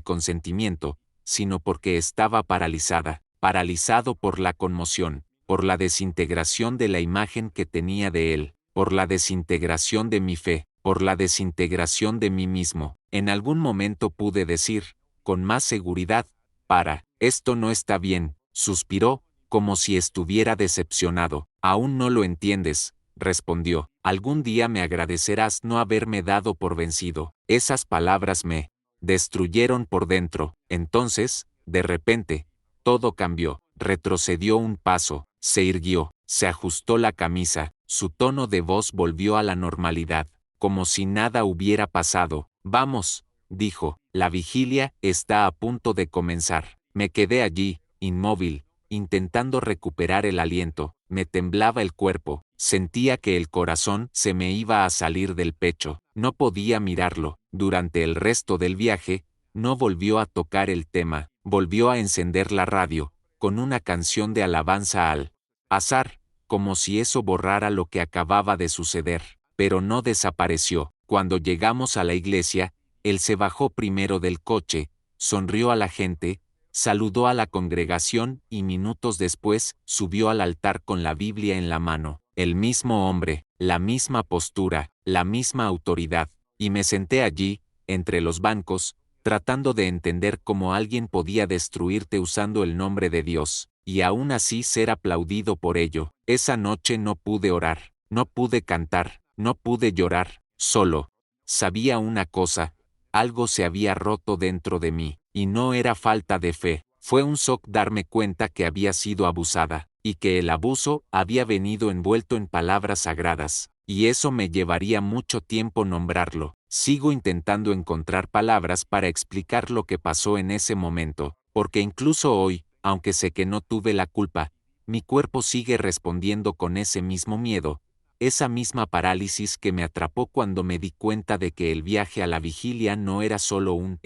consentimiento, sino porque estaba paralizada, paralizado por la conmoción, por la desintegración de la imagen que tenía de él, por la desintegración de mi fe, por la desintegración de mí mismo. En algún momento pude decir, con más seguridad, esto no está bien, suspiró, como si estuviera decepcionado. Aún no lo entiendes, respondió. Algún día me agradecerás no haberme dado por vencido. Esas palabras me destruyeron por dentro. Entonces, de repente, todo cambió. Retrocedió un paso, se irguió, se ajustó la camisa, su tono de voz volvió a la normalidad, como si nada hubiera pasado. Vamos, dijo, la vigilia está a punto de comenzar. Me quedé allí, inmóvil, intentando recuperar el aliento. Me temblaba el cuerpo, sentía que el corazón se me iba a salir del pecho. No podía mirarlo. Durante el resto del viaje, no volvió a tocar el tema, volvió a encender la radio, con una canción de alabanza al azar, como si eso borrara lo que acababa de suceder. Pero no desapareció. Cuando llegamos a la iglesia, él se bajó primero del coche, sonrió a la gente, saludó a la congregación y minutos después subió al altar con la Biblia en la mano. El mismo hombre, la misma postura, la misma autoridad. Y me senté allí, entre los bancos, tratando de entender cómo alguien podía destruirte usando el nombre de Dios, y aún así ser aplaudido por ello. Esa noche no pude orar, no pude cantar, no pude llorar, solo sabía una cosa, algo se había roto dentro de mí, y no era falta de fe. Fue un shock darme cuenta que había sido abusada, y que el abuso había venido envuelto en palabras sagradas, y eso me llevaría mucho tiempo nombrarlo. Sigo intentando encontrar palabras para explicar lo que pasó en ese momento, porque incluso hoy, aunque sé que no tuve la culpa, mi cuerpo sigue respondiendo con ese mismo miedo, esa misma parálisis que me atrapó cuando me di cuenta de que el viaje a la vigilia no era solo un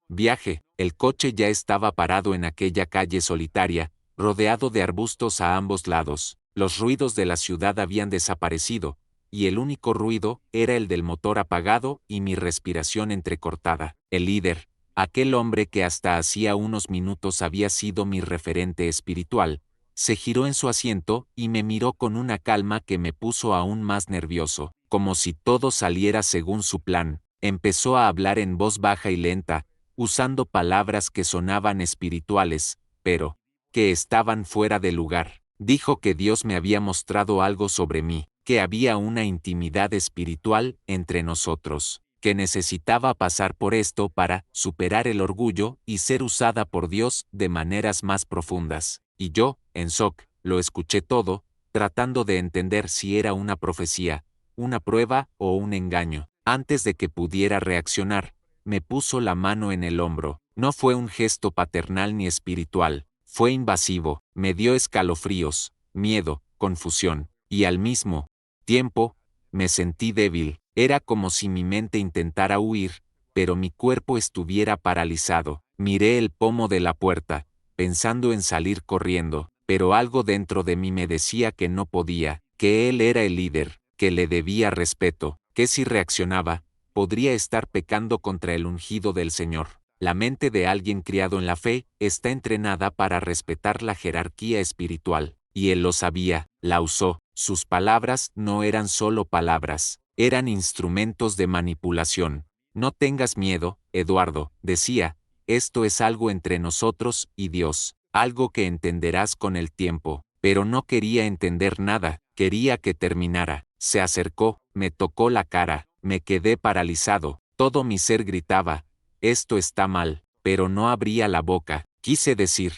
viaje. El coche ya estaba parado en aquella calle solitaria, rodeado de arbustos a ambos lados. Los ruidos de la ciudad habían desaparecido, y el único ruido era el del motor apagado y mi respiración entrecortada. El líder, aquel hombre que hasta hacía unos minutos había sido mi referente espiritual, se giró en su asiento y me miró con una calma que me puso aún más nervioso. Como si todo saliera según su plan, empezó a hablar en voz baja y lenta, usando palabras que sonaban espirituales, pero que estaban fuera de lugar. Dijo que Dios me había mostrado algo sobre mí, que había una intimidad espiritual entre nosotros, que necesitaba pasar por esto para superar el orgullo y ser usada por Dios de maneras más profundas. Y yo, en shock, lo escuché todo, tratando de entender si era una profecía, una prueba o un engaño. Antes de que pudiera reaccionar, me puso la mano en el hombro. No fue un gesto paternal ni espiritual, fue invasivo, me dio escalofríos, miedo, confusión, y al mismo tiempo, me sentí débil. Era como si mi mente intentara huir, pero mi cuerpo estuviera paralizado. Miré el pomo de la puerta, pensando en salir corriendo, pero algo dentro de mí me decía que no podía, que él era el líder, que le debía respeto, que si reaccionaba, podría estar pecando contra el ungido del Señor. La mente de alguien criado en la fe está entrenada para respetar la jerarquía espiritual, y él lo sabía, la usó. Sus palabras no eran solo palabras, eran instrumentos de manipulación. No tengas miedo, Eduardo, decía, esto es algo entre nosotros y Dios, algo que entenderás con el tiempo. Pero no quería entender nada, quería que terminara. Se acercó, me tocó la cara, me quedé paralizado, todo mi ser gritaba, esto está mal, pero no abría la boca. Quise decir,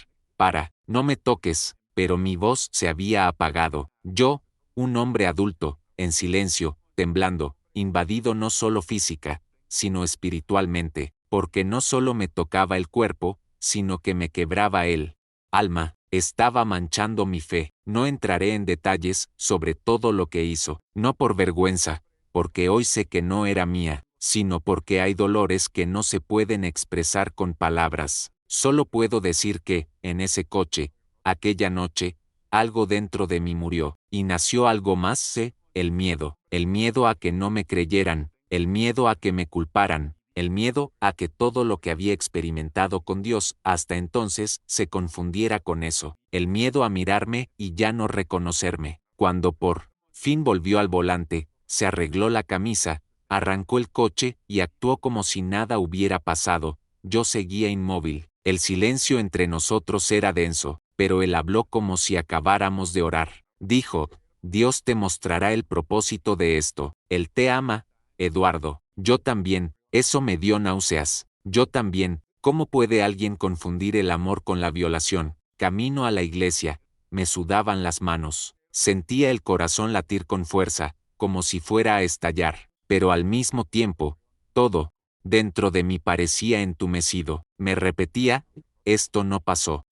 no me toques, pero mi voz se había apagado. Yo, un hombre adulto, en silencio, temblando, invadido no solo física, sino espiritualmente, porque no solo me tocaba el cuerpo, sino que me quebraba el alma, estaba manchando mi fe. No entraré en detalles sobre todo lo que hizo, no por vergüenza, porque hoy sé que no era mía, sino porque hay dolores que no se pueden expresar con palabras. Solo puedo decir que, en ese coche, aquella noche, algo dentro de mí murió, y nació algo más, el miedo a que no me creyeran, el miedo a que me culparan, el miedo a que todo lo que había experimentado con Dios hasta entonces se confundiera con eso, el miedo a mirarme y ya no reconocerme. Cuando por fin volvió al volante, se arregló la camisa, arrancó el coche y actuó como si nada hubiera pasado. Yo seguía inmóvil. El silencio entre nosotros era denso, pero él habló como si acabáramos de orar. Dijo, Dios te mostrará el propósito de esto. Él te ama, Eduardo. Yo también. Eso me dio náuseas. Yo también. ¿Cómo puede alguien confundir el amor con la violación? Camino a la iglesia. Me sudaban las manos. Sentía el corazón latir con fuerza, como si fuera a estallar. Pero al mismo tiempo, todo, dentro de mí parecía entumecido. Me repetía, esto no pasó,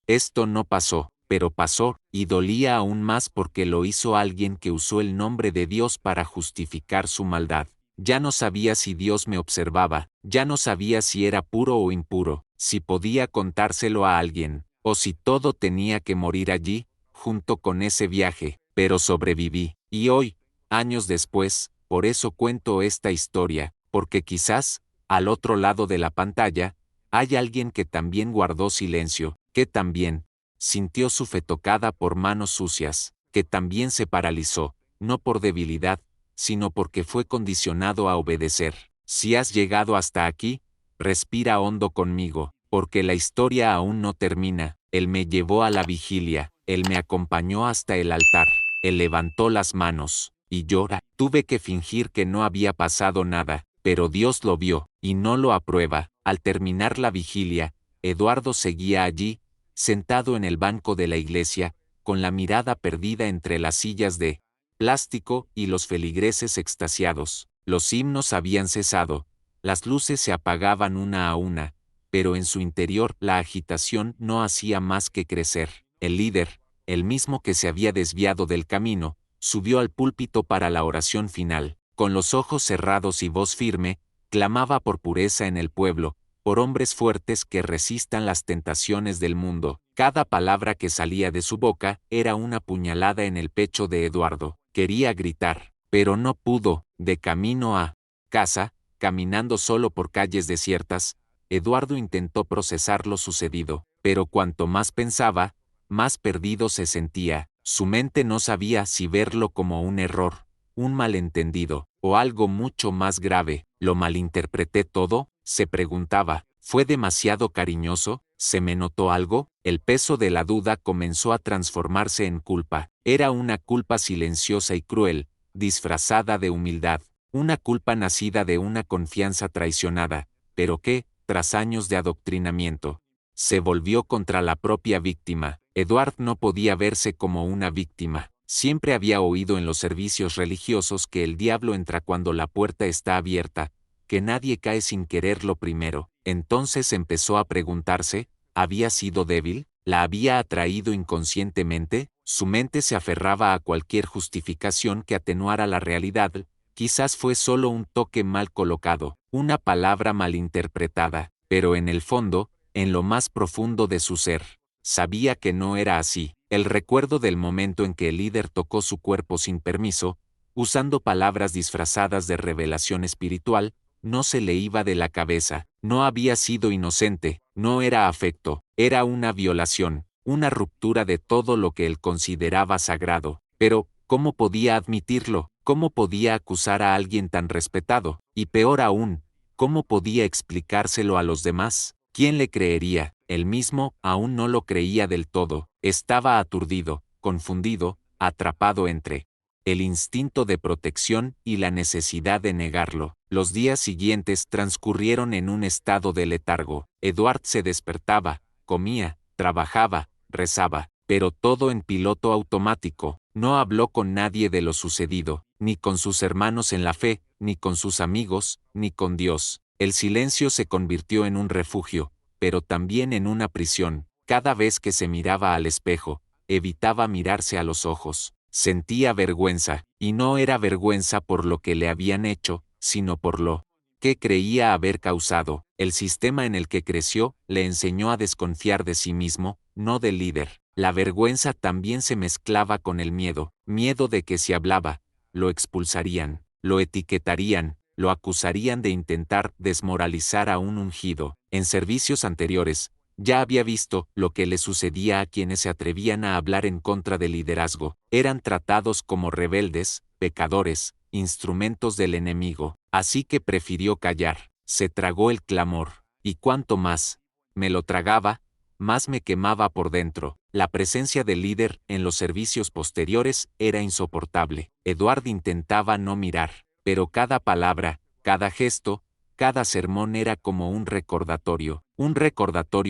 pero pasó, y dolía aún más porque lo hizo alguien que usó el nombre de Dios para justificar su maldad. Ya no sabía si Dios me observaba, ya no sabía si era puro o impuro, si podía contárselo a alguien, o si todo tenía que morir allí, junto con ese viaje, pero sobreviví. Y hoy, años después, por eso cuento esta historia, porque quizás, al otro lado de la pantalla, hay alguien que también guardó silencio, que también sintió su fe tocada por manos sucias, que también se paralizó, no por debilidad, sino porque fue condicionado a obedecer. Si has llegado hasta aquí, respira hondo conmigo, porque la historia aún no termina. Él me llevó a la vigilia, él me acompañó hasta el altar, él levantó las manos, y llora. Tuve que fingir que no había pasado nada, pero Dios lo vio, y no lo aprueba. Al terminar la vigilia, Eduardo seguía allí, sentado en el banco de la iglesia, con la mirada perdida entre las sillas de plástico y los feligreses extasiados. Los himnos habían cesado, las luces se apagaban una a una, pero en su interior la agitación no hacía más que crecer. El líder, el mismo que se había desviado del camino, subió al púlpito para la oración final. Con los ojos cerrados y voz firme, clamaba por pureza en el pueblo, por hombres fuertes que resistan las tentaciones del mundo. Cada palabra que salía de su boca era una puñalada en el pecho de Eduardo. Quería gritar, pero no pudo. De camino a casa, caminando solo por calles desiertas, Eduardo intentó procesar lo sucedido, pero cuanto más pensaba, más perdido se sentía. Su mente no sabía si verlo como un error, un malentendido, o algo mucho más grave. ¿Lo malinterpreté todo?, se preguntaba. ¿Fue demasiado cariñoso? ¿Se me notó algo? El peso de la duda comenzó a transformarse en culpa. Era una culpa silenciosa y cruel, disfrazada de humildad, una culpa nacida de una confianza traicionada, pero que, tras años de adoctrinamiento, se volvió contra la propia víctima. Edward no podía verse como una víctima. Siempre había oído en los servicios religiosos que el diablo entra cuando la puerta está abierta, que nadie cae sin quererlo primero. Entonces empezó a preguntarse, ¿había sido débil? ¿La había atraído inconscientemente? Su mente se aferraba a cualquier justificación que atenuara la realidad. Quizás fue solo un toque mal colocado, una palabra malinterpretada, pero en el fondo, en lo más profundo de su ser, sabía que no era así. El recuerdo del momento en que el líder tocó su cuerpo sin permiso, usando palabras disfrazadas de revelación espiritual, no se le iba de la cabeza. No había sido inocente, no era afecto, era una violación, una ruptura de todo lo que él consideraba sagrado. Pero, ¿cómo podía admitirlo? ¿Cómo podía acusar a alguien tan respetado? Y peor aún, ¿cómo podía explicárselo a los demás? ¿Quién le creería? Él mismo aún no lo creía del todo. Estaba aturdido, confundido, atrapado entre el instinto de protección y la necesidad de negarlo. Los días siguientes transcurrieron en un estado de letargo. Edward se despertaba, comía, trabajaba, rezaba, pero todo en piloto automático. No habló con nadie de lo sucedido, ni con sus hermanos en la fe, ni con sus amigos, ni con Dios. El silencio se convirtió en un refugio, pero también en una prisión. Cada vez que se miraba al espejo, evitaba mirarse a los ojos. Sentía vergüenza, y no era vergüenza por lo que le habían hecho, sino por lo que creía haber causado. El sistema en el que creció le enseñó a desconfiar de sí mismo, no del líder. La vergüenza también se mezclaba con el miedo, miedo de que si hablaba, lo expulsarían, lo etiquetarían, lo acusarían de intentar desmoralizar a un ungido. En servicios anteriores, ya había visto lo que le sucedía a quienes se atrevían a hablar en contra del liderazgo. Eran tratados como rebeldes, pecadores, instrumentos del enemigo. Así que prefirió callar. Se tragó el clamor. ¿Y cuánto más? Me lo tragaba, más me quemaba por dentro. La presencia del líder en los servicios posteriores era insoportable. Eduard intentaba no mirar, pero cada palabra, cada gesto, cada sermón era como un recordatorio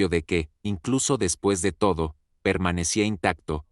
de que, incluso después de todo, permanecía intacto,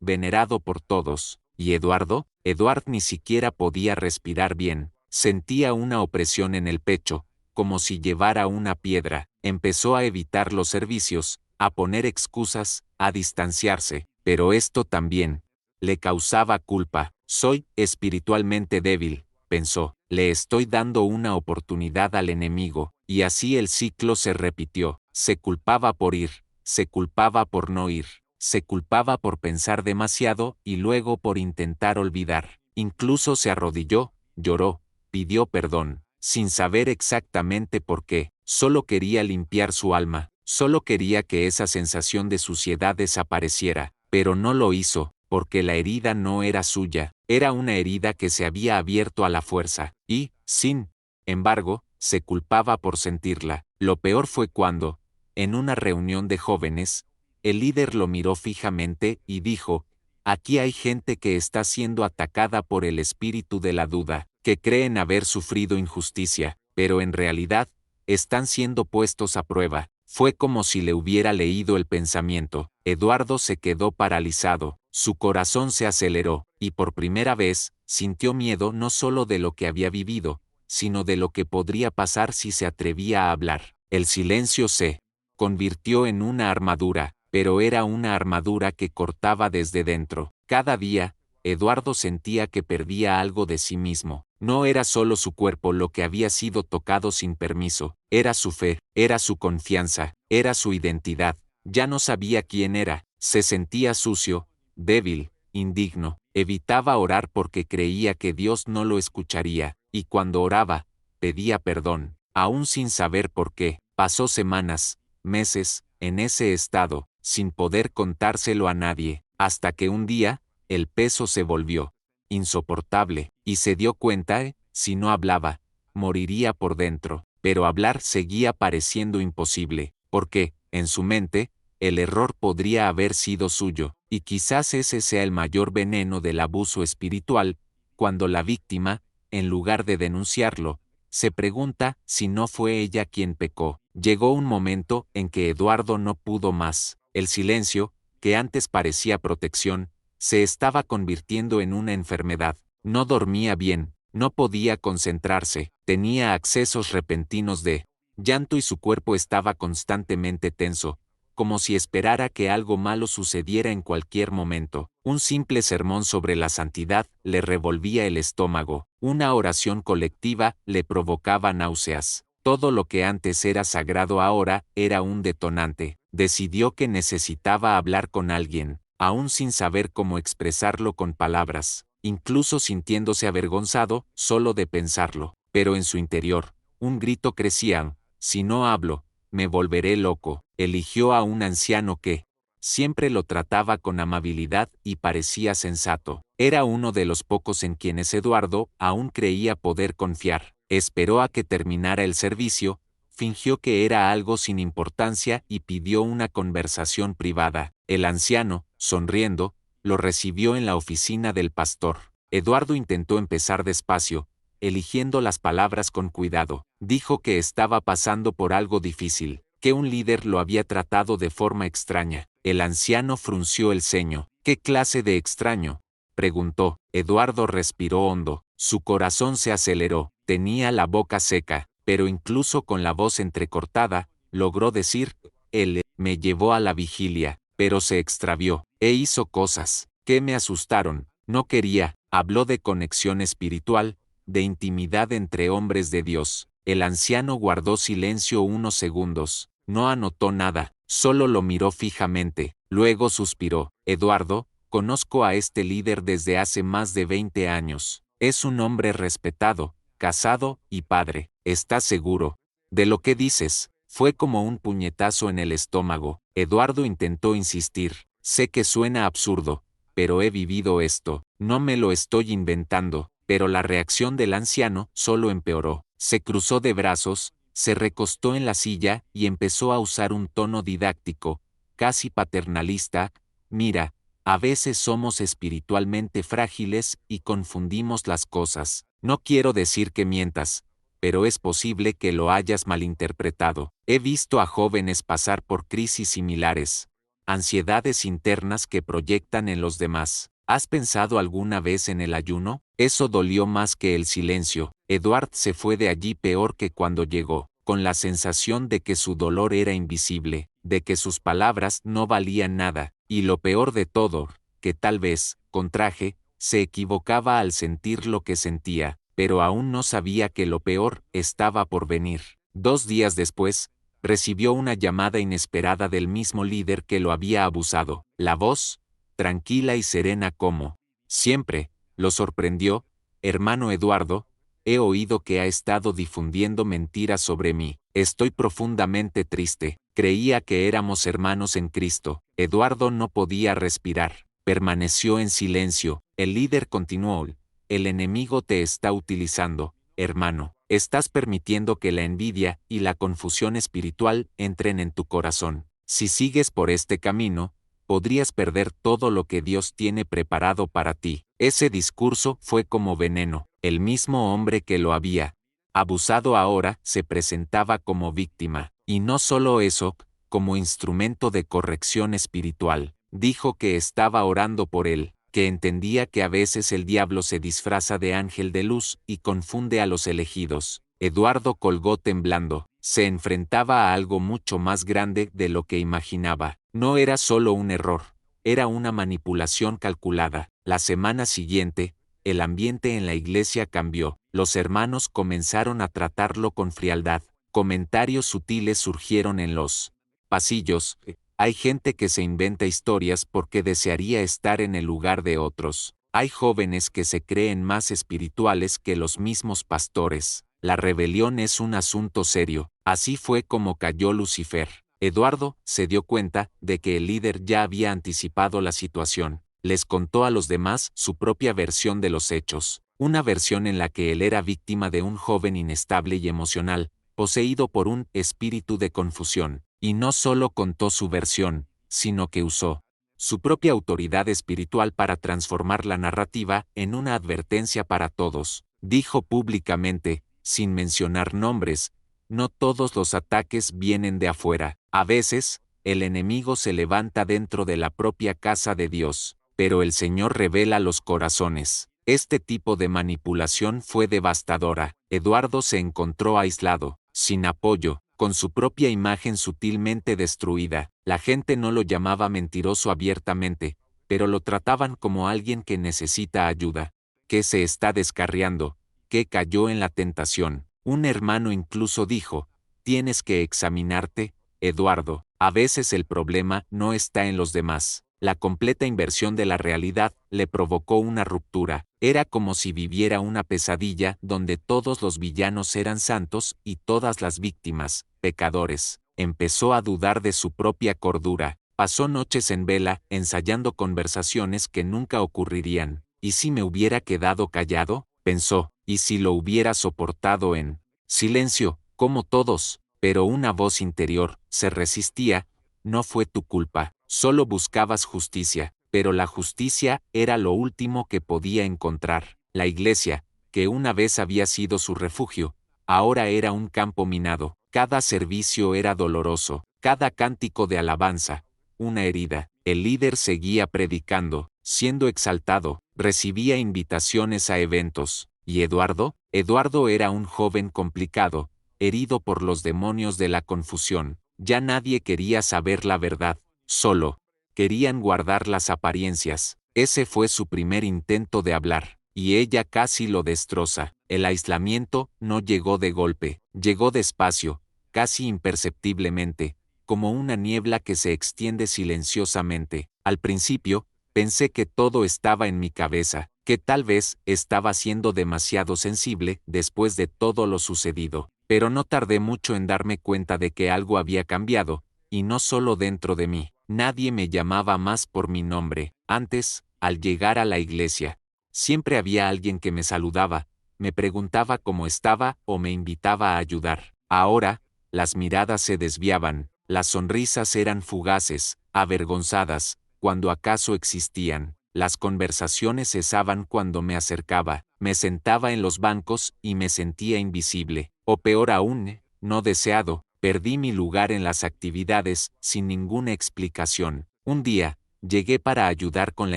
venerado por todos. ¿Y Eduardo? Eduard ni siquiera podía respirar bien. Sentía una opresión en el pecho, como si llevara una piedra. Empezó a evitar los servicios, a poner excusas, a distanciarse, pero esto también le causaba culpa. Soy espiritualmente débil, pensó, le estoy dando una oportunidad al enemigo, y así el ciclo se repitió. Se culpaba por ir, se culpaba por no ir, se culpaba por pensar demasiado y luego por intentar olvidar. Incluso se arrodilló, lloró, pidió perdón, sin saber exactamente por qué. Solo quería limpiar su alma, solo quería que esa sensación de suciedad desapareciera, pero no lo hizo, porque la herida no era suya, era una herida que se había abierto a la fuerza, y, sin embargo, se culpaba por sentirla. Lo peor fue cuando, en una reunión de jóvenes, el líder lo miró fijamente y dijo: aquí hay gente que está siendo atacada por el espíritu de la duda, que creen haber sufrido injusticia, pero en realidad, están siendo puestos a prueba. Fue como si le hubiera leído el pensamiento. Eduardo se quedó paralizado, su corazón se aceleró, y por primera vez, sintió miedo no solo de lo que había vivido, sino de lo que podría pasar si se atrevía a hablar. El silencio se convirtió en una armadura, pero era una armadura que cortaba desde dentro. Cada día, Eduardo sentía que perdía algo de sí mismo. No era solo su cuerpo lo que había sido tocado sin permiso, era su fe, era su confianza, era su identidad. Ya no sabía quién era, se sentía sucio, débil, indigno. Evitaba orar porque creía que Dios no lo escucharía, y cuando oraba, pedía perdón, aún sin saber por qué. Pasó semanas, meses, en ese estado, sin poder contárselo a nadie, hasta que un día, el peso se volvió insoportable, y se dio cuenta, si no hablaba, moriría por dentro. Pero hablar seguía pareciendo imposible, porque, en su mente, el error podría haber sido suyo, y quizás ese sea el mayor veneno del abuso espiritual, cuando la víctima, en lugar de denunciarlo, se pregunta si no fue ella quien pecó. Llegó un momento en que Eduardo no pudo más. El silencio, que antes parecía protección, se estaba convirtiendo en una enfermedad. No dormía bien, no podía concentrarse, tenía accesos repentinos de llanto y su cuerpo estaba constantemente tenso, como si esperara que algo malo sucediera en cualquier momento. Un simple sermón sobre la santidad le revolvía el estómago, una oración colectiva le provocaba náuseas. Todo lo que antes era sagrado ahora era un detonante. Decidió que necesitaba hablar con alguien, aún sin saber cómo expresarlo con palabras, incluso sintiéndose avergonzado solo de pensarlo. Pero en su interior, un grito crecía: si no hablo, me volveré loco. Eligió a un anciano que siempre lo trataba con amabilidad y parecía sensato. Era uno de los pocos en quienes Eduardo aún creía poder confiar. Esperó a que terminara el servicio, fingió que era algo sin importancia y pidió una conversación privada. El anciano, sonriendo, lo recibió en la oficina del pastor. Eduardo intentó empezar despacio, eligiendo las palabras con cuidado. Dijo que estaba pasando por algo difícil, que un líder lo había tratado de forma extraña. El anciano frunció el ceño. ¿Qué clase de extraño?, preguntó. Eduardo respiró hondo. Su corazón se aceleró. Tenía la boca seca, pero incluso con la voz entrecortada, logró decir: él me llevó a la vigilia, pero se extravió, hizo cosas que me asustaron. No quería. Habló de conexión espiritual, de intimidad entre hombres de Dios. El anciano guardó silencio unos segundos. No anotó nada, solo lo miró fijamente. Luego suspiró. Eduardo, conozco a este líder desde hace más de 20 años. Es un hombre respetado, casado y padre. ¿Estás seguro de lo que dices? Fue como un puñetazo en el estómago. Eduardo intentó insistir. Sé que suena absurdo, pero he vivido esto. No me lo estoy inventando. Pero la reacción del anciano solo empeoró. Se cruzó de brazos, Se recostó en la silla y empezó a usar un tono didáctico, casi paternalista. Mira, a veces somos espiritualmente frágiles y confundimos las cosas. No quiero decir que mientas, pero es posible que lo hayas malinterpretado. He visto a jóvenes pasar por crisis similares, ansiedades internas que proyectan en los demás. ¿Has pensado alguna vez en el ayuno? Eso dolió más que el silencio. Edward se fue de allí peor que cuando llegó, con la sensación de que su dolor era invisible, de que sus palabras no valían nada, y lo peor de todo, que tal vez, con traje, se equivocaba al sentir lo que sentía, pero aún no sabía que lo peor estaba por venir. 2 días después, recibió una llamada inesperada del mismo líder que lo había abusado. La voz, tranquila y serena como siempre, lo sorprendió. Hermano Eduardo, he oído que ha estado difundiendo mentiras sobre mí. Estoy profundamente triste. Creía que éramos hermanos en Cristo. Eduardo no podía respirar. Permaneció en silencio. El líder continuó. El enemigo te está utilizando, hermano. Estás permitiendo que la envidia y la confusión espiritual entren en tu corazón. Si sigues por este camino, podrías perder todo lo que Dios tiene preparado para ti. Ese discurso fue como veneno. El mismo hombre que lo había abusado ahora se presentaba como víctima. Y no solo eso, como instrumento de corrección espiritual. Dijo que estaba orando por él, que entendía que a veces el diablo se disfraza de ángel de luz y confunde a los elegidos. Eduardo colgó temblando. Se enfrentaba a algo mucho más grande de lo que imaginaba. No era solo un error, era una manipulación calculada. La semana siguiente, el ambiente en la iglesia cambió. Los hermanos comenzaron a tratarlo con frialdad. Comentarios sutiles surgieron en los pasillos. Hay gente que se inventa historias porque desearía estar en el lugar de otros. Hay jóvenes que se creen más espirituales que los mismos pastores. La rebelión es un asunto serio. Así fue como cayó Lucifer. Eduardo se dio cuenta de que el líder ya había anticipado la situación. Les contó a los demás su propia versión de los hechos, una versión en la que él era víctima de un joven inestable y emocional, poseído por un espíritu de confusión. Y no solo contó su versión, sino que usó su propia autoridad espiritual para transformar la narrativa en una advertencia para todos. Dijo públicamente, sin mencionar nombres, no todos los ataques vienen de afuera. A veces, el enemigo se levanta dentro de la propia casa de Dios, pero el Señor revela los corazones. Este tipo de manipulación fue devastadora. Eduardo se encontró aislado, sin apoyo, con su propia imagen sutilmente destruida. La gente no lo llamaba mentiroso abiertamente, pero lo trataban como alguien que necesita ayuda, que se está descarriando, que cayó en la tentación. Un hermano incluso dijo, tienes que examinarte, Eduardo. A veces el problema no está en los demás. La completa inversión de la realidad le provocó una ruptura. Era como si viviera una pesadilla donde todos los villanos eran santos y todas las víctimas, pecadores. Empezó a dudar de su propia cordura. Pasó noches en vela, ensayando conversaciones que nunca ocurrirían. ¿Y si me hubiera quedado callado? Pensó. ¿Y si lo hubiera soportado en silencio, como todos? Pero una voz interior se resistía. No fue tu culpa. Solo buscabas justicia, pero la justicia era lo último que podía encontrar. La iglesia, que una vez había sido su refugio, ahora era un campo minado. Cada servicio era doloroso, cada cántico de alabanza, una herida. El líder seguía predicando, siendo exaltado, recibía invitaciones a eventos. ¿Y Eduardo? Eduardo era un joven complicado, herido por los demonios de la confusión. Ya nadie quería saber la verdad. Solo querían guardar las apariencias. Ese fue su primer intento de hablar, y ella casi lo destroza. El aislamiento no llegó de golpe, llegó despacio, casi imperceptiblemente, como una niebla que se extiende silenciosamente. Al principio, pensé que todo estaba en mi cabeza, que tal vez estaba siendo demasiado sensible después de todo lo sucedido, pero no tardé mucho en darme cuenta de que algo había cambiado, y no solo dentro de mí. Nadie me llamaba más por mi nombre. Antes, al llegar a la iglesia, siempre había alguien que me saludaba, me preguntaba cómo estaba o me invitaba a ayudar. Ahora, las miradas se desviaban, las sonrisas eran fugaces, avergonzadas, cuando acaso existían. Las conversaciones cesaban cuando me acercaba, me sentaba en los bancos y me sentía invisible. O peor aún, no deseado, perdí mi lugar en las actividades, sin ninguna explicación. Un día, llegué para ayudar con la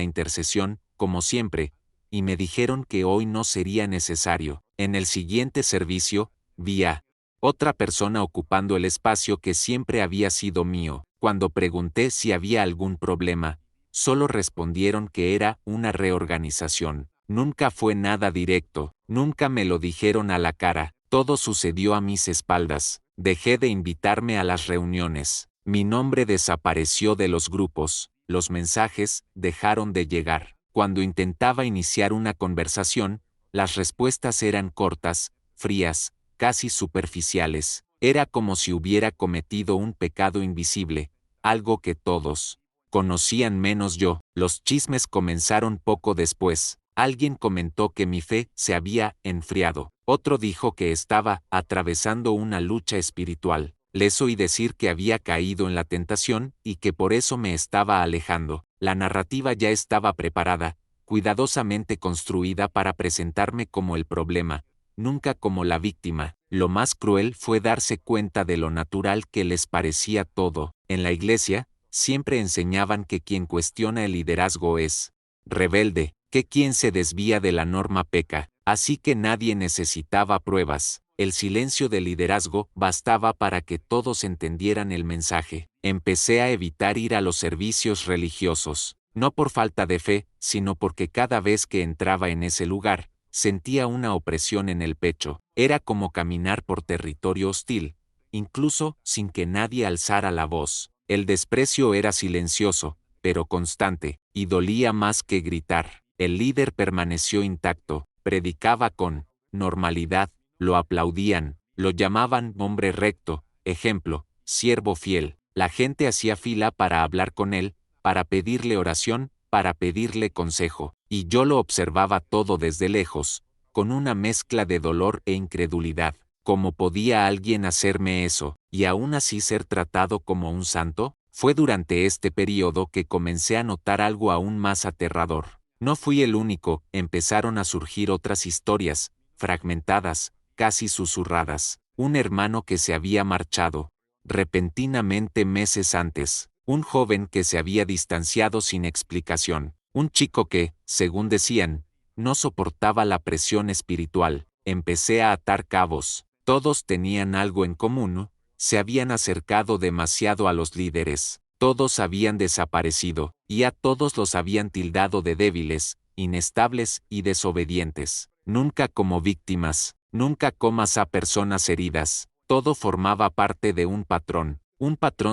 intercesión, como siempre, y me dijeron que hoy no sería necesario. En el siguiente servicio, vi a otra persona ocupando el espacio que siempre había sido mío. Cuando pregunté si había algún problema, solo respondieron que era una reorganización. Nunca fue nada directo, nunca me lo dijeron a la cara, todo sucedió a mis espaldas. Dejé de invitarme a las reuniones. Mi nombre desapareció de los grupos, los mensajes dejaron de llegar. Cuando intentaba iniciar una conversación, las respuestas eran cortas, frías, casi superficiales. Era como si hubiera cometido un pecado invisible, algo que todos conocían menos yo. Los chismes comenzaron poco después. Alguien comentó que mi fe se había enfriado. Otro dijo que estaba atravesando una lucha espiritual. Les oí decir que había caído en la tentación y que por eso me estaba alejando. La narrativa ya estaba preparada, cuidadosamente construida para presentarme como el problema, nunca como la víctima. Lo más cruel fue darse cuenta de lo natural que les parecía todo. En la iglesia, siempre enseñaban que quien cuestiona el liderazgo es rebelde, que quien se desvía de la norma peca, así que nadie necesitaba pruebas. El silencio del liderazgo bastaba para que todos entendieran el mensaje. Empecé a evitar ir a los servicios religiosos, no por falta de fe, sino porque cada vez que entraba en ese lugar, sentía una opresión en el pecho. Era como caminar por territorio hostil, incluso sin que nadie alzara la voz. El desprecio era silencioso, pero constante, y dolía más que gritar. El líder permaneció intacto, predicaba con normalidad, lo aplaudían, lo llamaban hombre recto, ejemplo, siervo fiel. La gente hacía fila para hablar con él, para pedirle oración, para pedirle consejo, y yo lo observaba todo desde lejos, con una mezcla de dolor e incredulidad. ¿Cómo podía alguien hacerme eso, y aún así ser tratado como un santo? Fue durante este periodo que comencé a notar algo aún más aterrador. No fui el único, empezaron a surgir otras historias, fragmentadas, casi susurradas. Un hermano que se había marchado, repentinamente meses antes. Un joven que se había distanciado sin explicación. Un chico que, según decían, no soportaba la presión espiritual. Empecé a atar cabos. Todos tenían algo en común, se habían acercado demasiado a los líderes. Todos habían desaparecido, y a todos los habían tildado de débiles, inestables y desobedientes. Nunca como víctimas, nunca como a personas heridas. Todo formaba parte de un patrón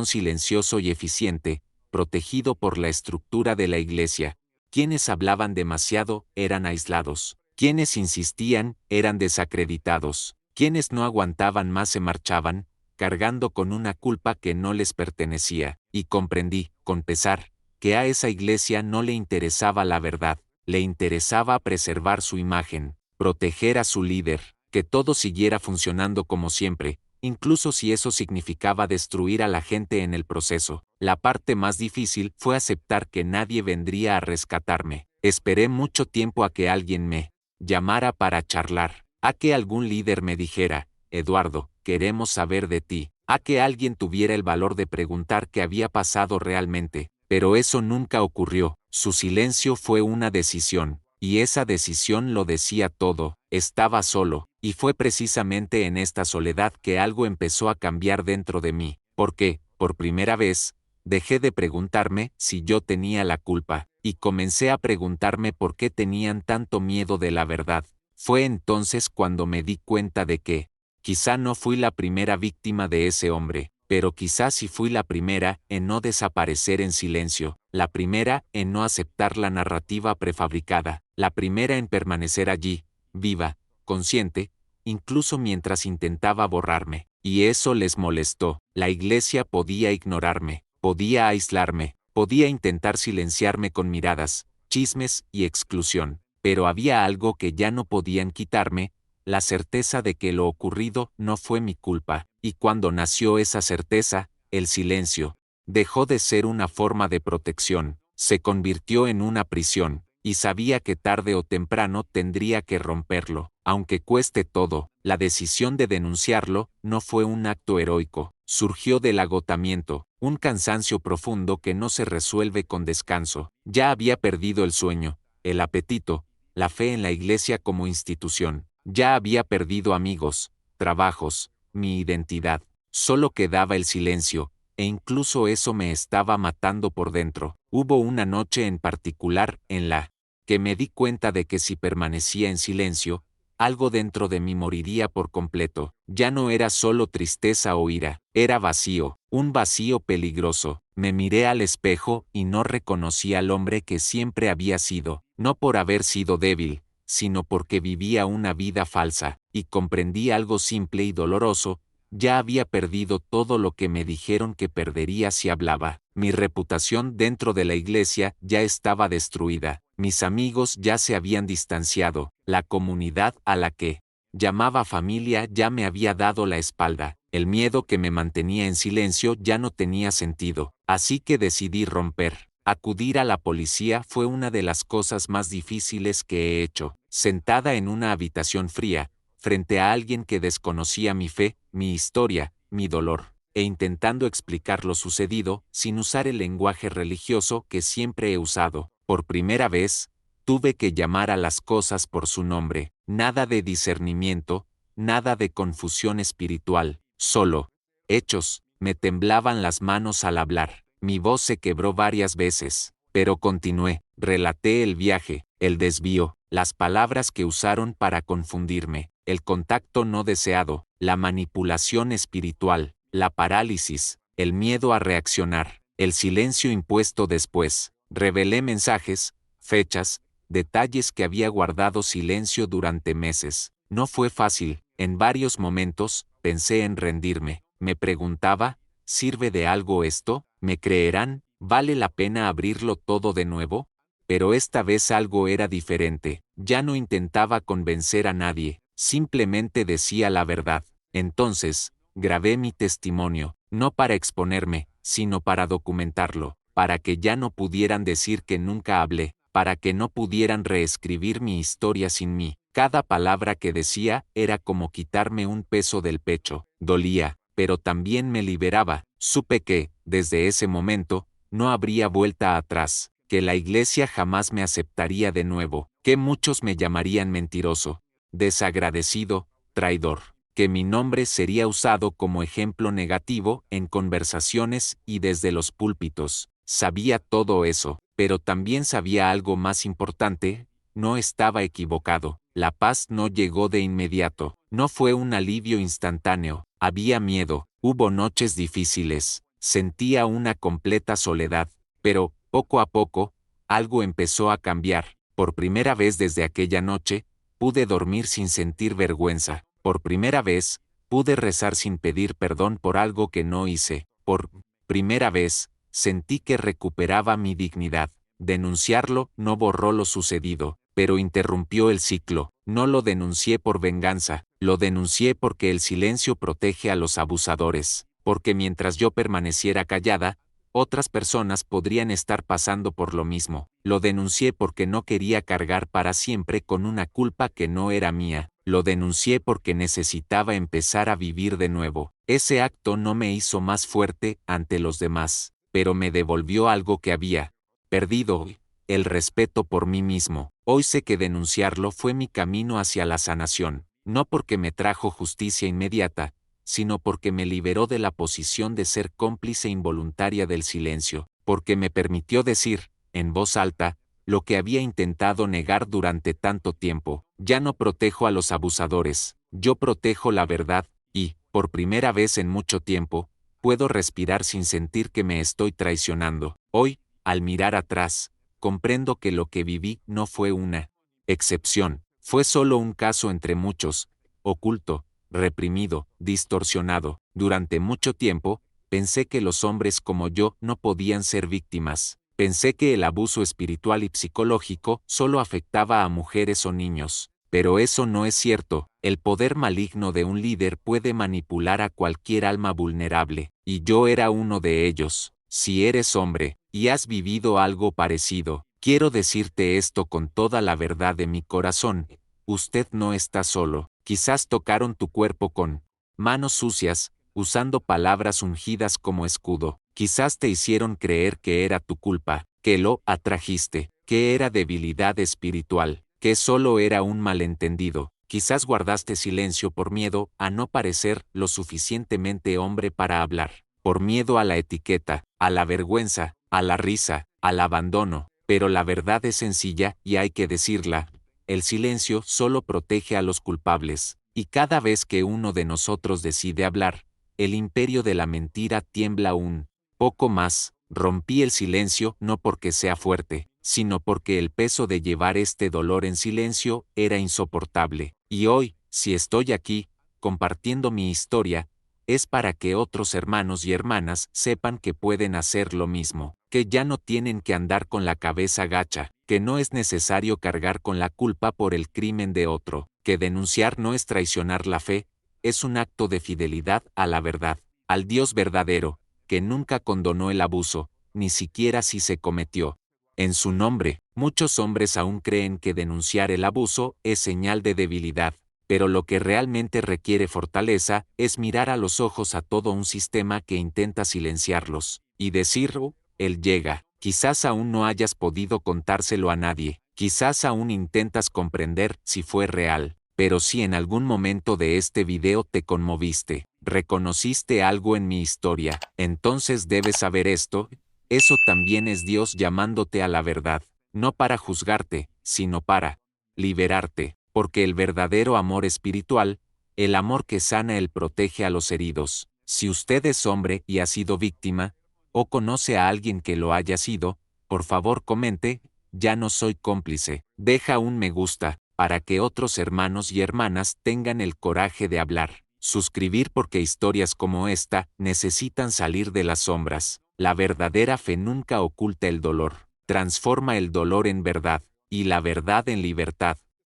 silencioso y eficiente, protegido por la estructura de la iglesia. Quienes hablaban demasiado eran aislados. Quienes insistían eran desacreditados. Quienes no aguantaban más se marchaban, cargando con una culpa que no les pertenecía. Y comprendí, con pesar, que a esa iglesia no le interesaba la verdad, le interesaba preservar su imagen, proteger a su líder, que todo siguiera funcionando como siempre, incluso si eso significaba destruir a la gente en el proceso. La parte más difícil fue aceptar que nadie vendría a rescatarme. Esperé mucho tiempo a que alguien me llamara para charlar, a que algún líder me dijera, Eduardo, queremos saber de ti, a que alguien tuviera el valor de preguntar qué había pasado realmente, pero eso nunca ocurrió. Su silencio fue una decisión, y esa decisión lo decía todo. Estaba solo, y fue precisamente en esta soledad que algo empezó a cambiar dentro de mí, porque, por primera vez, dejé de preguntarme si yo tenía la culpa, y comencé a preguntarme por qué tenían tanto miedo de la verdad. Fue entonces cuando me di cuenta de que, quizá no fui la primera víctima de ese hombre, pero quizás sí fui la primera en no desaparecer en silencio, la primera en no aceptar la narrativa prefabricada, la primera en permanecer allí, viva, consciente, incluso mientras intentaba borrarme. Y eso les molestó. La iglesia podía ignorarme, podía aislarme, podía intentar silenciarme con miradas, chismes y exclusión, pero había algo que ya no podían quitarme, la certeza de que lo ocurrido no fue mi culpa, y cuando nació esa certeza, el silencio dejó de ser una forma de protección, se convirtió en una prisión, y sabía que tarde o temprano tendría que romperlo. Aunque cueste todo, la decisión de denunciarlo no fue un acto heroico, surgió del agotamiento, un cansancio profundo que no se resuelve con descanso. Ya había perdido el sueño, el apetito, la fe en la iglesia como institución. Ya había perdido amigos, trabajos, mi identidad. Solo quedaba el silencio, e incluso eso me estaba matando por dentro. Hubo una noche en particular en la que me di cuenta de que si permanecía en silencio, algo dentro de mí moriría por completo. Ya no era solo tristeza o ira, era vacío, un vacío peligroso. Me miré al espejo y no reconocí al hombre que siempre había sido, no por haber sido débil, sino porque vivía una vida falsa, y comprendí algo simple y doloroso: ya había perdido todo lo que me dijeron que perdería si hablaba. Mi reputación dentro de la iglesia ya estaba destruida, mis amigos ya se habían distanciado, la comunidad a la que llamaba familia ya me había dado la espalda, el miedo que me mantenía en silencio ya no tenía sentido, así que decidí romper. Acudir a la policía fue una de las cosas más difíciles que he hecho. Sentada en una habitación fría, frente a alguien que desconocía mi fe, mi historia, mi dolor, e intentando explicar lo sucedido sin usar el lenguaje religioso que siempre he usado, por primera vez, tuve que llamar a las cosas por su nombre, nada de discernimiento, nada de confusión espiritual, solo hechos. Me temblaban las manos al hablar, mi voz se quebró varias veces, pero continué, relaté el viaje, el desvío, las palabras que usaron para confundirme, el contacto no deseado, la manipulación espiritual, la parálisis, el miedo a reaccionar, el silencio impuesto después. Revelé mensajes, fechas, detalles que había guardado silencio durante meses. No fue fácil, en varios momentos, pensé en rendirme. Me preguntaba, ¿sirve de algo esto? ¿Me creerán? ¿Vale la pena abrirlo todo de nuevo? Pero esta vez algo era diferente. Ya no intentaba convencer a nadie, simplemente decía la verdad. Entonces, grabé mi testimonio, no para exponerme, sino para documentarlo, para que ya no pudieran decir que nunca hablé, para que no pudieran reescribir mi historia sin mí. Cada palabra que decía era como quitarme un peso del pecho. Dolía, pero también me liberaba. Supe que, desde ese momento, no habría vuelta atrás, que la iglesia jamás me aceptaría de nuevo, que muchos me llamarían mentiroso, desagradecido, traidor, que mi nombre sería usado como ejemplo negativo en conversaciones y desde los púlpitos. Sabía todo eso, pero también sabía algo más importante: no estaba equivocado. La paz no llegó de inmediato, no fue un alivio instantáneo, había miedo, hubo noches difíciles, sentía una completa soledad, pero, poco a poco, algo empezó a cambiar. Por primera vez desde aquella noche, pude dormir sin sentir vergüenza. Por primera vez, pude rezar sin pedir perdón por algo que no hice. Por primera vez, sentí que recuperaba mi dignidad. Denunciarlo no borró lo sucedido, pero interrumpió el ciclo. No lo denuncié por venganza, lo denuncié porque el silencio protege a los abusadores, porque mientras yo permaneciera callada, otras personas podrían estar pasando por lo mismo. Lo denuncié porque no quería cargar para siempre con una culpa que no era mía. Lo denuncié porque necesitaba empezar a vivir de nuevo. Ese acto no me hizo más fuerte ante los demás, pero me devolvió algo que había perdido: el respeto por mí mismo. Hoy sé que denunciarlo fue mi camino hacia la sanación, no porque me trajo justicia inmediata, sino porque me liberó de la posición de ser cómplice involuntaria del silencio, porque me permitió decir, en voz alta, lo que había intentado negar durante tanto tiempo. Ya no protejo a los abusadores, yo protejo la verdad, y, por primera vez en mucho tiempo, puedo respirar sin sentir que me estoy traicionando. Hoy, al mirar atrás, comprendo que lo que viví no fue una excepción, fue solo un caso entre muchos, oculto, reprimido, distorsionado. Durante mucho tiempo, pensé que los hombres como yo no podían ser víctimas. Pensé que el abuso espiritual y psicológico solo afectaba a mujeres o niños. Pero eso no es cierto. El poder maligno de un líder puede manipular a cualquier alma vulnerable, y yo era uno de ellos. Si eres hombre, y has vivido algo parecido, quiero decirte esto con toda la verdad de mi corazón. Usted no está solo. Quizás tocaron tu cuerpo con manos sucias, usando palabras ungidas como escudo. Quizás te hicieron creer que era tu culpa, que lo atrajiste, que era debilidad espiritual, que solo era un malentendido. Quizás guardaste silencio por miedo a no parecer lo suficientemente hombre para hablar, por miedo a la etiqueta, a la vergüenza, a la risa, al abandono. Pero la verdad es sencilla y hay que decirla. El silencio solo protege a los culpables, y cada vez que uno de nosotros decide hablar, el imperio de la mentira tiembla un poco más. Rompí el silencio no porque sea fuerte, sino porque el peso de llevar este dolor en silencio era insoportable. Y hoy, si estoy aquí, compartiendo mi historia, es para que otros hermanos y hermanas sepan que pueden hacer lo mismo, que ya no tienen que andar con la cabeza gacha, que no es necesario cargar con la culpa por el crimen de otro, que denunciar no es traicionar la fe, es un acto de fidelidad a la verdad, al Dios verdadero, que nunca condonó el abuso, ni siquiera si se cometió. En su nombre, muchos hombres aún creen que denunciar el abuso es señal de debilidad, pero lo que realmente requiere fortaleza es mirar a los ojos a todo un sistema que intenta silenciarlos, y decir, "Oh, él llega". Quizás aún no hayas podido contárselo a nadie, quizás aún intentas comprender si fue real, pero si en algún momento de este video te conmoviste, reconociste algo en mi historia, entonces debes saber esto. Eso también es Dios llamándote a la verdad, no para juzgarte, sino para liberarte, porque el verdadero amor espiritual, el amor que sana protege a los heridos. Si usted es hombre y ha sido víctima, o conoce a alguien que lo haya sido, por favor comente, ya no soy cómplice. Deja un me gusta, para que otros hermanos y hermanas tengan el coraje de hablar. Suscribir porque historias como esta necesitan salir de las sombras. La verdadera fe nunca oculta el dolor, transforma el dolor en verdad, y la verdad en libertad.